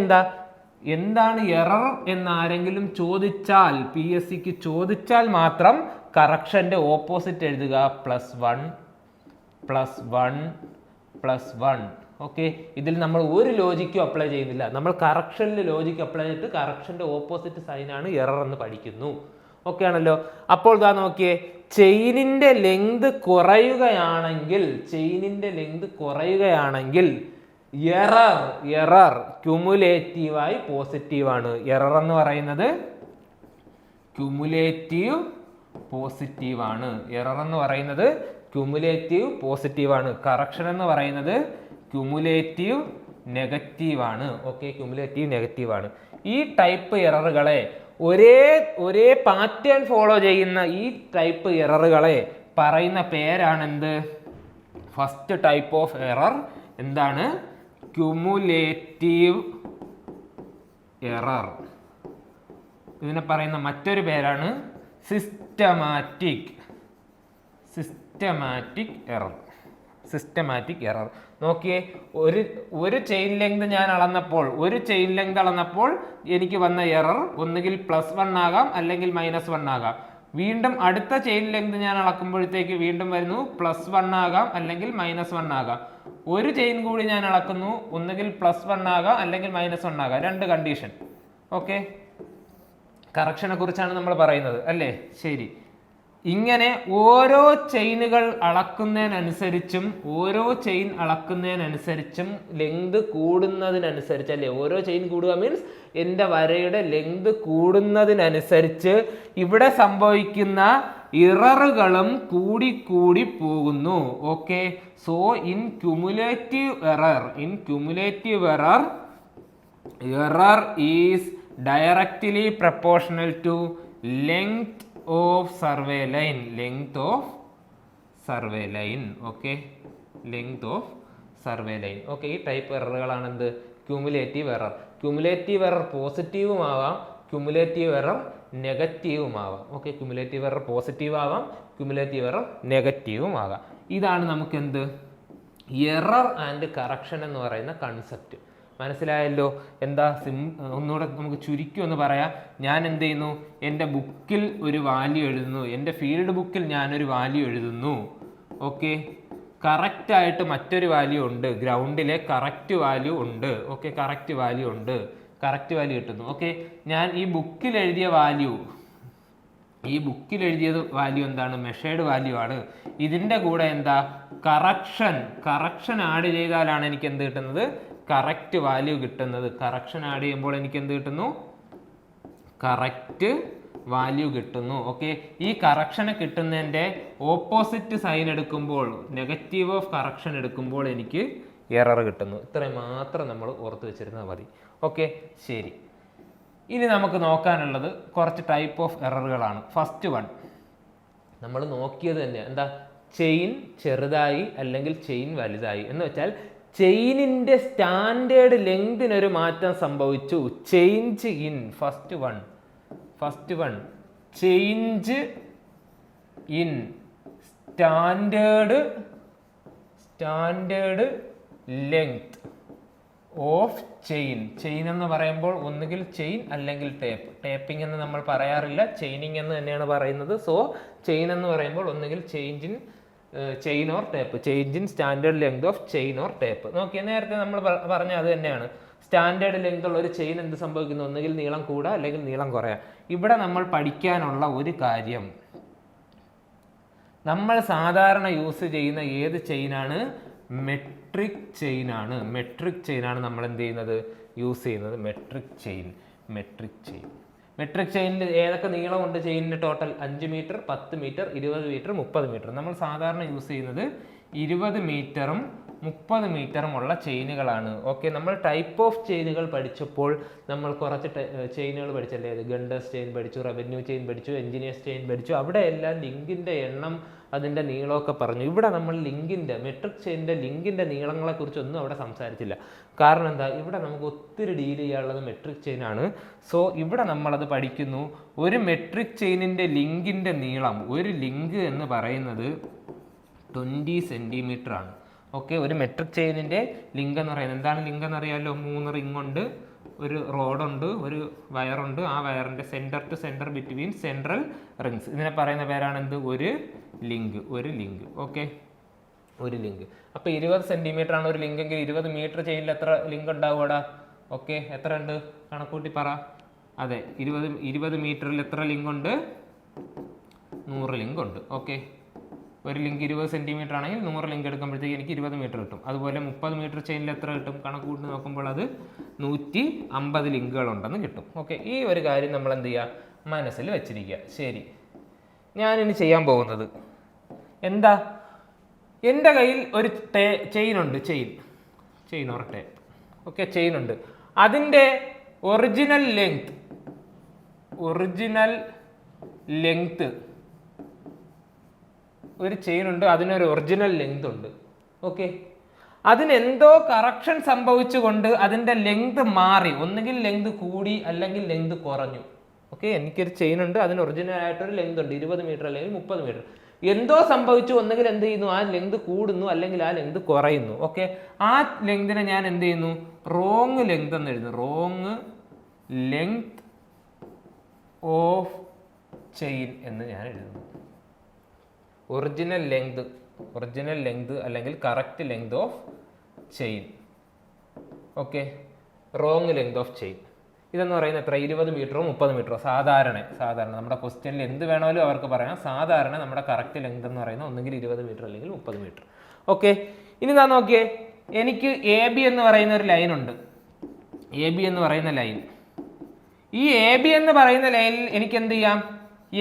എന്താണ് എറർ എന്നാരെങ്കിലും ചോദിച്ചാൽ, PSCക്ക് ചോദിച്ചാൽ മാത്രം കറക്ഷന്റെ ഓപ്പോസിറ്റ് എഴുതുക, +1 ഓക്കെ. ഇതിൽ നമ്മൾ ഒരു ലോജിക്കും അപ്ലൈ ചെയ്യുന്നില്ല, നമ്മൾ കറക്ഷനിൽ ലോജിക്ക് അപ്ലൈ ചെയ്തിട്ട് കറക്ഷന്റെ ഓപ്പോസിറ്റ് സൈനാണ് എറർ എന്ന് പഠിക്കുന്നു. ഓക്കെ ആണല്ലോ. അപ്പോൾ ഇതാ നോക്കിയേ, ചെയിനിന്റെ ലെങ്ത് കുറയുകയാണെങ്കിൽ എറർ ക്യുമുലേറ്റീവായി പോസിറ്റീവാണ്. എറർ എന്ന് പറയുന്നത് ക്യുമുലേറ്റീവ് പോസിറ്റീവാണ്. കറക്ഷൻ എന്ന് പറയുന്നത് ക്യുമുലേറ്റീവ് നെഗറ്റീവാണ്. ഓക്കെ, ക്യുമുലേറ്റീവ് നെഗറ്റീവാണ്. ഈ ടൈപ്പ് എററുകളെ ഒരേ പാറ്റേൺ ഫോളോ ചെയ്യുന്ന ഈ ടൈപ്പ് എററുകളെ പറയുന്ന പേരാണെന്ത്? ഫസ്റ്റ് ടൈപ്പ് ഓഫ് എറർ എന്താണ്? Cumulative error. ഇതിനെ പറയുന്ന മറ്റൊരു പേരാണ് സിസ്റ്റമാറ്റിക് എറർ. നോക്കിയേ, ഒരു ചെയിൻ ലെങ്ത് ഞാൻ അളന്നപ്പോൾ എനിക്ക് വന്ന എറർ ഒന്നുകിൽ +1 ആകാം അല്ലെങ്കിൽ -1 ആകാം. വീണ്ടും അടുത്ത ചെയിൻ ലെങ്ത് ഞാൻ അളക്കുമ്പോഴത്തേക്ക് വീണ്ടും വരുന്നു +1 ആകാം അല്ലെങ്കിൽ -1 ആകാം. ഒരു ചെയിൻ കൂടി ഞാൻ അളക്കുന്നു, ഒന്നുകിൽ +1 ആകാം അല്ലെങ്കിൽ -1 ആകാം. 2 കണ്ടീഷൻ. ഓക്കെ, കറക്ഷനെ കുറിച്ചാണ് നമ്മൾ പറയുന്നത് അല്ലേ? ശരി. ഇങ്ങനെ ഓരോ ചെയിനുകൾ അളക്കുന്നതിനനുസരിച്ചും ലെങ്ത് കൂടുന്നതിനനുസരിച്ച് അല്ലേ, ഓരോ ചെയിൻ കൂടുക മീൻസ് എൻ്റെ വരയുടെ ലെങ്ത് കൂടുന്നതിനനുസരിച്ച് ഇവിടെ സംഭവിക്കുന്ന ഇററുകളും കൂടി പോകുന്നു. Okay, so in cumulative error is directly proportional to length of survey line. Okay, length of survey line. Okay, ഈ ടൈപ്പ് എററുകളാണ് എന്ത്? ക്യുമുലേറ്റീവ് എറർ പോസിറ്റീവും ആവാം, ക്യുമുലേറ്റീവ് എറർ നെഗറ്റീവും ആവാം. ഓക്കെ, ക്യുമുലേറ്റീവ് എറർ പോസിറ്റീവ് ആവാം, ക്യുമുലേറ്റീവ് എറർ നെഗറ്റീവും ആകാം. ഇതാണ് നമുക്ക് എന്ത്? എറർ ആൻഡ് കറക്ഷൻ എന്ന് പറയുന്ന കൺസെപ്റ്റ്. മനസ്സിലായല്ലോ? എന്താ ഒന്നുകൂടെ നമുക്ക് ചുരുക്കി ഒന്ന് പറയാം. ഞാൻ എന്ത് ചെയ്യുന്നു? എൻ്റെ ബുക്കിൽ ഒരു വാല്യൂ എഴുതുന്നു, എൻ്റെ ഫീൽഡ് ബുക്കിൽ ഞാനൊരു വാല്യൂ എഴുതുന്നു. ഓക്കെ, കറക്റ്റായിട്ട് മറ്റൊരു വാല്യൂ ഉണ്ട്, ഗ്രൗണ്ടിലെ കറക്റ്റ് വാല്യൂ ഉണ്ട്. ഓക്കെ, കറക്റ്റ് വാല്യൂ കിട്ടുന്നു. ഓക്കെ, ഞാൻ ഈ ബുക്കിൽ എഴുതിയത് വാല്യൂ എന്താണ്? മെഷേർഡ് വാല്യൂ ആണ്. ഇതിൻ്റെ കൂടെ എന്താ? കറക്ഷൻ ആഡ് ചെയ്താലാണ് എനിക്ക് എന്ത് കിട്ടുന്നത്? കറക്റ്റ് വാല്യൂ കിട്ടുന്നത്. കറക്ഷൻ ആഡ് ചെയ്യുമ്പോൾ എനിക്ക് എന്ത് കിട്ടുന്നു? കറക്റ്റ് വാല്യൂ കിട്ടുന്നു. ഓക്കെ, ഈ കറക്ഷന് കിട്ടുന്നതിൻ്റെ ഓപ്പോസിറ്റ് സൈൻ എടുക്കുമ്പോൾ, നെഗറ്റീവ് ഓഫ് കറക്ഷൻ എടുക്കുമ്പോൾ എനിക്ക് എറർ കിട്ടുന്നു. ഇത്രയും മാത്രം നമ്മൾ ഓർത്ത് വെച്ചിരുന്നാൽ മതി. ഓക്കെ, ശരി. ഇനി നമുക്ക് നോക്കാനുള്ളത് കുറച്ച് ടൈപ്പ് ഓഫ് എററുകളാണ്. ഫസ്റ്റ് വൺ നമ്മൾ നോക്കിയത് തന്നെ എന്താ? ചെയിൻ ചെറുതായി അല്ലെങ്കിൽ ചെയിൻ വലുതായി എന്ന് വെച്ചാൽ ചെയിനിന്റെ സ്റ്റാൻഡേർഡ് ലെങ്തിനൊരു മാറ്റം സംഭവിച്ചു. Change in first one change in standard length of chain എന്ന് പറയുമ്പോൾ ഒന്നുകിൽ ചെയിൻ അല്ലെങ്കിൽ ടേപ്പിംഗ് എന്ന് നമ്മൾ പറയാറില്ല, ചെയിനിങ് എന്ന് തന്നെയാണ് പറയുന്നത്. സോ ചെയിൻ എന്ന് പറയുമ്പോൾ ഒന്നുകിൽ chain or tape, change in standard length of chain or tape. നോക്കിയാൽ നേരത്തെ നമ്മൾ പറഞ്ഞ അത് തന്നെയാണ്. സ്റ്റാൻഡേർഡ് ലെങ്ത് ഉള്ള ഒരു ചെയിൻ എന്ത് സംഭവിക്കുന്നു? ഒന്നുകിൽ നീളം കൂടുക അല്ലെങ്കിൽ നീളം കുറയാം. ഇവിടെ നമ്മൾ പഠിക്കാനുള്ള ഒരു കാര്യം, നമ്മൾ സാധാരണ യൂസ് ചെയ്യുന്ന ഏത് ചെയിനാണ്? മെട്രിക് ചെയിനാണ് നമ്മൾ എന്ത് ചെയ്യുന്നത്? യൂസ് ചെയ്യുന്നത് മെട്രിക് ചെയിനിൽ ഏതൊക്കെ നീളമുണ്ട്? ചെയിനിന് total 5 metre, 10 metre, 20 metre, 30 metre. നമ്മൾ സാധാരണ യൂസ് ചെയ്യുന്നത് 20 മീറ്ററും 30 മീറ്ററും ഉള്ള ചെയിനുകളാണ്. ഓക്കെ, നമ്മൾ ടൈപ്പ് ഓഫ് ചെയിനുകൾ പഠിച്ചപ്പോൾ നമ്മൾ കുറച്ച് ചെയിനുകൾ പഠിച്ചല്ലേ? ഗണ്ടേഴ്സ് ചെയിൻ പഠിച്ചു, റവന്യൂ ചെയിൻ പഠിച്ചു, എഞ്ചിനീയേഴ്സ് ചെയിൻ പഠിച്ചു. അവിടെ എല്ലാം ലിങ്കിൻ്റെ എണ്ണം, അതിൻ്റെ നീളമൊക്കെ പറഞ്ഞു. ഇവിടെ നമ്മൾ മെട്രിക് ചെയിനിൻ്റെ ലിങ്കിൻ്റെ നീളങ്ങളെക്കുറിച്ചൊന്നും അവിടെ സംസാരിച്ചില്ല. കാരണം എന്താ? ഇവിടെ നമുക്ക് ഒത്തിരി ഡീൽ ചെയ്യാനുള്ളത് മെട്രിക് ചെയിനാണ്. സോ ഇവിടെ നമ്മളത് പഠിക്കുന്നു. ഒരു മെട്രിക് ചെയിനിൻ്റെ ലിങ്കിൻ്റെ നീളം, ഒരു ലിങ്ക് എന്ന് പറയുന്നത് 20 സെൻറ്റിമീറ്റർ ആണ്. ഓക്കെ, ഒരു മെട്രിക് ചെയിനിൻ്റെ ലിങ്ക് എന്ന് പറയുന്നത് എന്താണ്? ലിങ്ക് എന്നറിയാമല്ലോ, 3 റിംഗ് ഉണ്ട്, ഒരു റോഡുണ്ട്, ഒരു വയറുണ്ട്, ആ വയറിൻ്റെ centre to centre between central rings, ഇതിനെ പറയുന്ന പേരാണ് എന്ത്? ഒരു ലിങ്ക്. ഓക്കെ, ഒരു ലിങ്ക്. അപ്പോൾ 20 സെൻറ്റിമീറ്റർ ആണ് ഒരു ലിങ്ക് എങ്കിൽ 20 മീറ്റർ ചെയിനിൽ എത്ര ലിങ്ക് ഉണ്ടാവുകടാ? ഓക്കെ, എത്ര ഉണ്ട്? കണക്കൂട്ടി പറ. അതെ, 20 മീറ്ററിൽ എത്ര ലിങ്ക് ഉണ്ട്? 100 ലിങ്ക് ഉണ്ട്. ഓക്കെ, ഒരു ലിങ്ക് 20 സെൻറ്റിമീറ്റർ ആണെങ്കിൽ 100 ലിങ്ക് എടുക്കുമ്പോഴത്തേക്ക് എനിക്ക് 20 മീറ്റർ കിട്ടും. അതുപോലെ 30 മീറ്റർ ചെയിനിൽ എത്ര കിട്ടും? കണക്ക് കൂട്ടി നോക്കുമ്പോൾ അത് 150 ലിങ്കുകളുണ്ടെന്ന് കിട്ടും. ഓക്കെ, ഈ ഒരു കാര്യം നമ്മൾ എന്ത് ചെയ്യുക? മനസ്സിൽ വെച്ചിരിക്കുക. ശരി, ഞാനിനി ചെയ്യാൻ പോകുന്നത് എന്താ? എൻ്റെ കയ്യിൽ ഒരു ചെയിനുണ്ട്, ചെയിൻ ഒരട്ടെ. ഓക്കെ, ചെയിനുണ്ട്. അതിൻ്റെ ഒറിജിനൽ ലെങ്ത് ഒരു ചെയിനുണ്ട്, അതിനൊരു ഒറിജിനൽ ലെങ്ത് ഉണ്ട്. ഓക്കെ, അതിനെന്തോ കറക്ഷൻ സംഭവിച്ചുകൊണ്ട് അതിൻ്റെ ലെങ്ത് മാറി, ഒന്നുകിൽ ലെങ്ത് കൂടി അല്ലെങ്കിൽ ലെങ്ത് കുറഞ്ഞു. ഓക്കെ, എനിക്കൊരു ചെയിൻ ഉണ്ട്, അതിന് ഒറിജിനൽ ആയിട്ടൊരു ലെങ്ത് ഉണ്ട്, 20 മീറ്റർ അല്ലെങ്കിൽ 30 മീറ്റർ. എന്തോ സംഭവിച്ചു, ഒന്നുകിൽ എന്ത് ചെയ്യുന്നു? ആ ലെങ്ത് കൂടുന്നു അല്ലെങ്കിൽ ആ ലെങ്ത് കുറയുന്നു. ഓക്കെ, ആ ലെങ്തിനെ ഞാൻ എന്ത് ചെയ്യുന്നു? റോങ് ലെങ്ത് എന്ന് എഴുതുന്നു. റോങ് ലെങ്ത് ഓഫ് ചെയിൻ എന്ന് ഞാൻ എഴുതുന്നു. ഒറിജിനൽ ലെങ്ത് അല്ലെങ്കിൽ correct length of chain. Okay, wrong length of chain. ഇതെന്ന് പറയുന്നത് എത്ര? 20 മീറ്ററോ 30 മീറ്ററോ? സാധാരണ നമ്മുടെ ക്വസ്റ്റ്യനിൽ എന്ത് വേണമെങ്കിലും അവർക്ക് പറയാം. സാധാരണ നമ്മുടെ കറക്റ്റ് ലെങ്ത് എന്ന് പറയുന്നത് ഒന്നുകിൽ 20 മീറ്റർ അല്ലെങ്കിൽ 30 മീറ്റർ. ഓക്കെ, ഇനി ഞാൻ നോക്കിയേ, എനിക്ക് AB എന്ന് പറയുന്ന ഒരു ലൈൻ ഉണ്ട്. AB എന്ന് പറയുന്ന ലൈൻ, ഈ AB എന്ന് പറയുന്ന ലൈനിൽ എനിക്ക് എന്ത് ചെയ്യാം?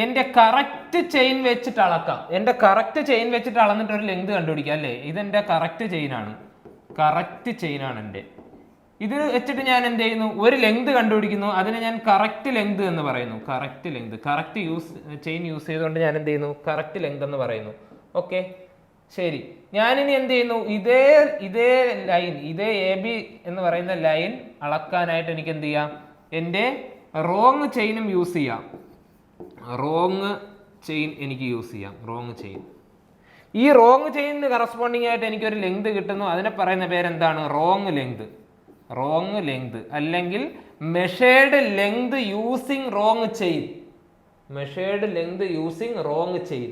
എൻ്റെ കറക്റ്റ് ചെയിൻ വെച്ചിട്ട് അളക്കാം. എൻ്റെ കറക്റ്റ് ചെയിൻ വെച്ചിട്ട് അളന്നിട്ട് ഒരു ലെങ്ത് കണ്ടുപിടിക്കാം, അല്ലേ? ഇതെൻ്റെ കറക്റ്റ് ചെയിനാണ് എൻ്റെ. ഇത് വെച്ചിട്ട് ഞാൻ എന്ത് ചെയ്യുന്നു? ഒരു ലെങ്ത് കണ്ടുപിടിക്കുന്നു, അതിനെ ഞാൻ കറക്റ്റ് ലെങ്ത് എന്ന് പറയുന്നു. കറക്റ്റ് ചെയിൻ യൂസ് ചെയ്തുകൊണ്ട് ഞാൻ എന്ത് ചെയ്യുന്നു? കറക്റ്റ് ലെങ്ത് എന്ന് പറയുന്നു. ഓക്കെ, ശരി, ഞാനിനി എന്ത് ചെയ്യുന്നു? ഇതേ ലൈൻ, ഇതേ AB എന്ന് പറയുന്ന ലൈൻ അളക്കാനായിട്ട് എനിക്ക് എന്ത് ചെയ്യാം? എൻ്റെ റോങ് ചെയിനും യൂസ് ചെയ്യാം. റോങ് ചെയിൻ ഈ റോങ് ചെയിനിന് കറസ്പോണ്ടിങ് ആയിട്ട് എനിക്കൊരു ലെങ്ത് കിട്ടുന്നു. അതിനെ പറയുന്ന പേരെന്താണ്? റോങ് ലെങ്ത് അല്ലെങ്കിൽ measured length using wrong chain.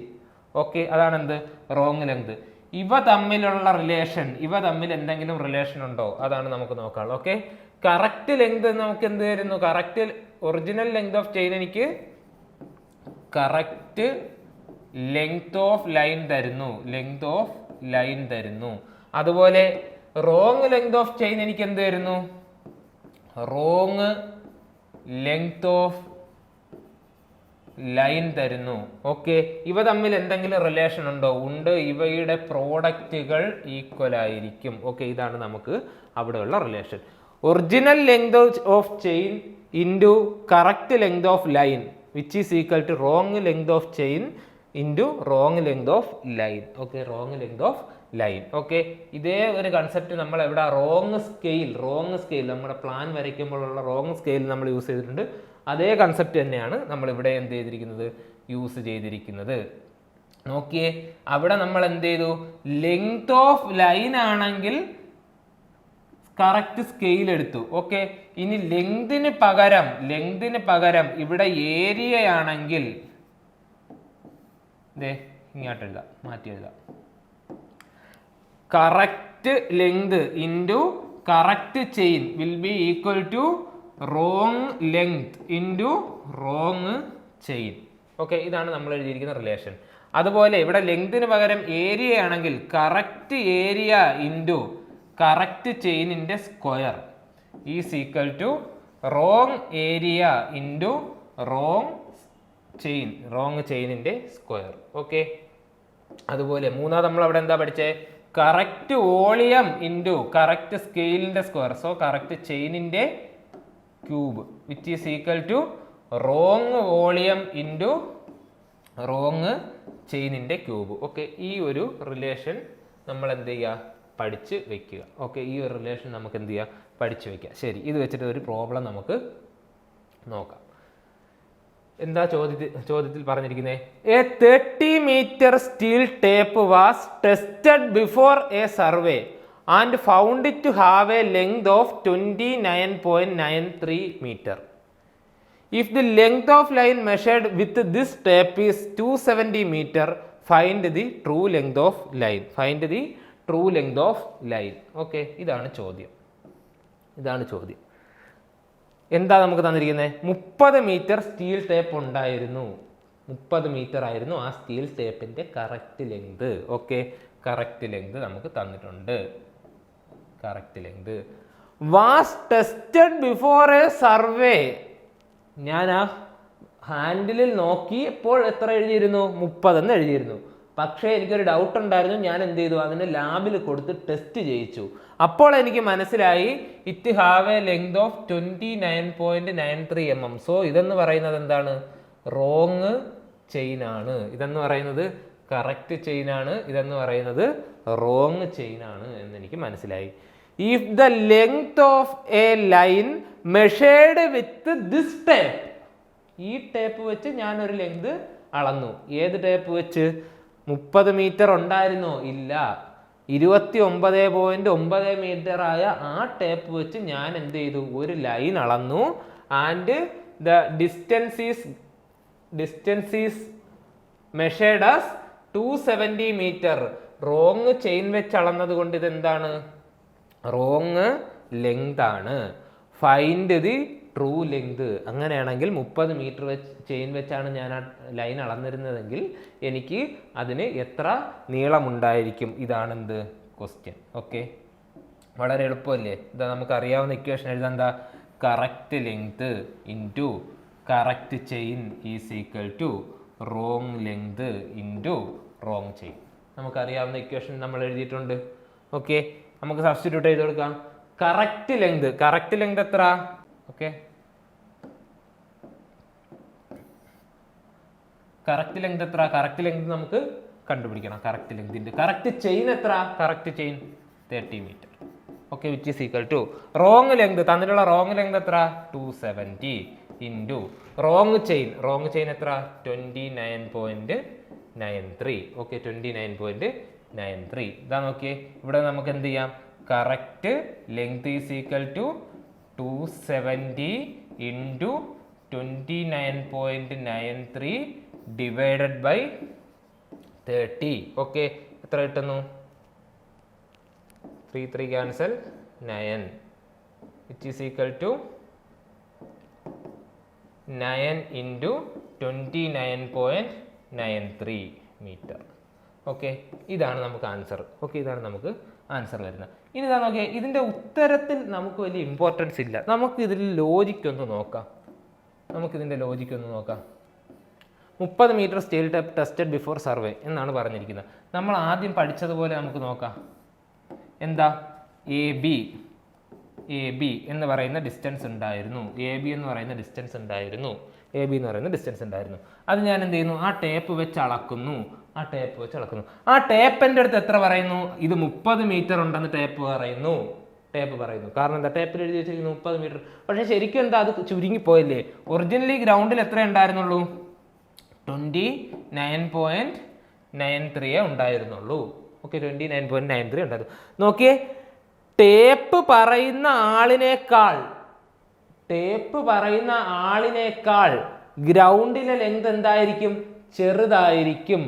Okay, അതാണ് എന്ത്? Wrong length. ഇവ തമ്മിലുള്ള റിലേഷൻ, എന്തെങ്കിലും റിലേഷൻ ഉണ്ടോ? അതാണ് നമുക്ക് നോക്കാം. ഓക്കെ, കറക്റ്റ് ലെങ്ത് നമുക്ക് എന്ത് തരുന്നു? Correct original length of chain എനിക്ക് കറക്റ്റ് ലെങ്ത് ഓഫ് ലൈൻ തരുന്നു. അതുപോലെ റോങ് ലെങ്ത് ഓഫ് ചെയിൻ എനിക്ക് എന്ത് തരുന്നു? റോങ് ലെങ്ത് ഓഫ് ലൈൻ തരുന്നു. ഓക്കെ, ഇവ തമ്മിൽ എന്തെങ്കിലും റിലേഷൻ ഉണ്ടോ? ഉണ്ട്, ഇവയുടെ പ്രോഡക്റ്റുകൾ ഈക്വൽ ആയിരിക്കും. ഓക്കെ, ഇതാണ് നമുക്ക് അവിടെയുള്ള relation. Original length of chain into correct length of line which is equal to wrong length of chain into wrong length of line. Okay, wrong length of line. Okay, ഇതേ ഒരു concept നമ്മൾ എവിടെ? Wrong scale നമ്മുടെ plan വരയ്ക്കുമ്പോഴുള്ള wrong scale നമ്മൾ use ചെയ്തിട്ടുണ്ട്. അതേ concept തന്നെയാണ് നമ്മൾ ഇവിടെ എന്ത് ചെയ്തിരിക്കുന്നത്? യൂസ് ചെയ്തിരിക്കുന്നത്. നോക്കിയേ, അവിടെ നമ്മൾ എന്ത് ചെയ്തു? ലെങ്ത് ഓഫ് ലൈൻ ആണെങ്കിൽ കറക്റ്റ് സ്കെയിൽ എടുത്തു. ഓക്കെ, ഇനി ലെങ്തിന് പകരം ഇവിടെ ഏരിയ ആണെങ്കിൽ ഇങ്ങോട്ട് എഴുതാം, മാറ്റി എഴുതാം. Correct length into correct chain will be equal to wrong length into wrong chain. Okay, ഇതാണ് നമ്മൾ എഴുതിയിരിക്കുന്ന റിലേഷൻ. അതുപോലെ ഇവിടെ ലെങ്തിന് പകരം ഏരിയ ആണെങ്കിൽ കറക്റ്റ് ഏരിയ ഇൻറ്റു കറക്റ്റ് ചെയിനിൻ്റെ square is equal to wrong area into wrong ചെയിനിൻ്റെ സ്ക്വയർ. ഓക്കെ, അതുപോലെ മൂന്നാമത് നമ്മൾ അവിടെ എന്താ പഠിച്ചേ? കറക്റ്റ് വോളിയം ഇൻറ്റു കറക്റ്റ് സ്കെയിലിൻ്റെ സ്ക്വയർ. സോ കറക്റ്റ് ചെയിനിൻ്റെ cube which is equal to wrong volume into wrong ചെയിനിൻ്റെ ക്യൂബ്. ഓക്കെ, ഈ ഒരു റിലേഷൻ നമ്മൾ എന്ത് ചെയ്യുക? പഠിച്ച് വെക്കുക. ഓക്കെ, ഈ ഒരു റിലേഷൻ നമുക്ക് എന്ത് ചെയ്യുക? പഠിച്ച് വെക്കുക. ശരി, ഇത് വെച്ചിട്ട് ഒരു പ്രോബ്ലം നമുക്ക് നോക്കാം. എന്താ ചോദ്യത്തിൽ പറഞ്ഞിരിക്കുന്നത്? A 30 meter steel tape was tested before a survey and found it to have a length of 29.93 meter. If the length of line measured with this tape is 270 meter, find the true length of line. Find the true length of line. Okay, ഇതാണ് ചോദ്യം. എന്താ നമുക്ക് തന്നിരിക്കുന്നത്? 30 metre steel tape ഉണ്ടായിരുന്നു. 30 metre ആയിരുന്നു ആ steel ടേപ്പിന്റെ correct length. Okay, correct length നമുക്ക് തന്നിട്ടുണ്ട്. Correct length was tested before a survey. ഞാൻ ആ ഹാൻഡിലിൽ നോക്കിയപ്പോൾ എത്ര എഴുതിയിരുന്നു? 30 എന്ന് എഴുതിയിരുന്നു. പക്ഷേ എനിക്കൊരു ഡൗട്ട് ഉണ്ടായിരുന്നു. ഞാൻ എന്ത് ചെയ്തു? അതിനെ ലാബിൽ കൊടുത്ത് ടെസ്റ്റ് ചെയ്യിച്ചു. അപ്പോൾ എനിക്ക് മനസ്സിലായി it have a length of 29.93 mm. So ഇതെന്ന് പറയുന്നത് എന്താണ്? റോങ് ചെയിൻ ആണ്. ഇതെന്ന് പറയുന്നത് കറക്റ്റ് ചെയിൻ ആണ്. ഇതെന്ന് പറയുന്നത് റോങ് ചെയിൻ ആണ് എന്ന് എനിക്ക് മനസ്സിലായി. If the length of A line measured with this tape. ഈ ടേപ്പ് വെച്ച് ഞാനൊരു ലെങ്ത് അളന്നു. ഏത് ടേപ്പ് വെച്ച്? 30 മീറ്റർ ഉണ്ടായിരുന്നോ? ഇല്ല. 29.9 മീറ്റർ ആയ ആ ടേപ്പ് വെച്ച് ഞാൻ എന്ത് ചെയ്തു? ഒരു ലൈൻ അളന്നു. And the distance is measured as 270 metre. Wrong chain വെച്ച് അളന്നത് കൊണ്ട് ഇതെന്താണ്? റോങ് ലെങ്ത് ആണ്. Find the true length. അങ്ങനെയാണെങ്കിൽ 30 മീറ്റർ ചെയിൻ വെച്ചാണ് ഞാൻ ആ ലൈൻ അളന്നിരുന്നതെങ്കിൽ എനിക്ക് അതിന് എത്ര നീളമുണ്ടായിരിക്കും? ഇതാണ് എന്ത് ക്വസ്റ്റ്യൻ. ഓക്കെ, വളരെ എളുപ്പമല്ലേ? ഇതാ നമുക്ക് അറിയാവുന്ന ഇക്വേഷൻ എഴുതാൻ. എന്താ? Correct length into correct chain is equal to wrong length into wrong chain. നമുക്കറിയാവുന്ന ഇക്വേഷൻ നമ്മൾ എഴുതിയിട്ടുണ്ട്. ഓക്കെ, നമുക്ക് സബ്സ്റ്റിറ്റ്യൂട്ട് ചെയ്ത് കൊടുക്കാം. കറക്റ്റ് ലെങ്ത് എത്ര? ഓക്കെ, കറക്റ്റ് ലെങ്ത് എത്ര? കറക്റ്റ് ലെങ്ത് നമുക്ക് കണ്ടുപിടിക്കണം. കറക്റ്റ് ലെങ്തിന്റെ കറക്റ്റ് ചെയിൻ എത്ര? Correct chain 30 metre. Okay, which is equal to wrong length. തന്നിട്ടുള്ള റോങ് ലെങ്ത് എത്ര? 270 ഇൻറ്റു റോങ് ചെയിൻ എത്ര? 29.93. ഓക്കെ, 29.93. ഇതാ നോക്കിയേ, ഇവിടെ നമുക്ക് എന്ത് ചെയ്യാം? Correct length is equal to 270 into 29.93 divided by 30. Okay, എത്ര കിട്ടുന്നു? 3 cancel 9, which is equal to 9 into 29.93 metre. Okay, ഇതാണ് നമുക്ക് ആൻസർ. ഓക്കെ, ഇതാണ് നമുക്ക് ആൻസർ വരുന്നത്. ഇനി ഇതാ നോക്കിയാൽ ഇതിൻ്റെ ഉത്തരത്തിൽ നമുക്ക് വലിയ ഇമ്പോർട്ടൻസ് ഇല്ല. നമുക്ക് ഇതിൽ ലോജിക്കൊന്ന് നോക്കാം. 30 metre steel tape tested before survey എന്നാണ് പറഞ്ഞിരിക്കുന്നത്. നമ്മൾ ആദ്യം പഠിച്ചതുപോലെ നമുക്ക് നോക്കാം. എന്താ? എ ബി എന്ന് പറയുന്ന ഡിസ്റ്റൻസ് ഉണ്ടായിരുന്നു. അത് ഞാൻ എന്ത് ചെയ്യുന്നു? ആ ടേപ്പ് വെച്ച് അളക്കുന്നു. ആ ടേപ്പിന്റെ അടുത്ത് എത്ര പറയുന്നു? ഇത് 30 മീറ്റർ ഉണ്ടെന്ന് ടേപ്പ് പറയുന്നു. കാരണം എന്താ? ടേപ്പിൽ എഴുതി വെച്ചിരിക്കുന്നു 30 മീറ്റർ. പക്ഷെ ശരിക്കും എന്താ? അത് ചുരുങ്ങിപ്പോയല്ലേ? ഒറിജിനലി ഗ്രൗണ്ടിൽ എത്ര ഉണ്ടായിരുന്നുള്ളൂ? 29.93 ഉണ്ടായിരുന്നുള്ളൂ. ഓക്കെ, 29.93 ഉണ്ടായിരുന്നു. നോക്കിയേ, ടേപ്പ് പറയുന്ന ആളിനേക്കാൾ ഗ്രൗണ്ടിലെ ലെങ്ത് എന്തായിരിക്കും? ചെറുതായിരിക്കും.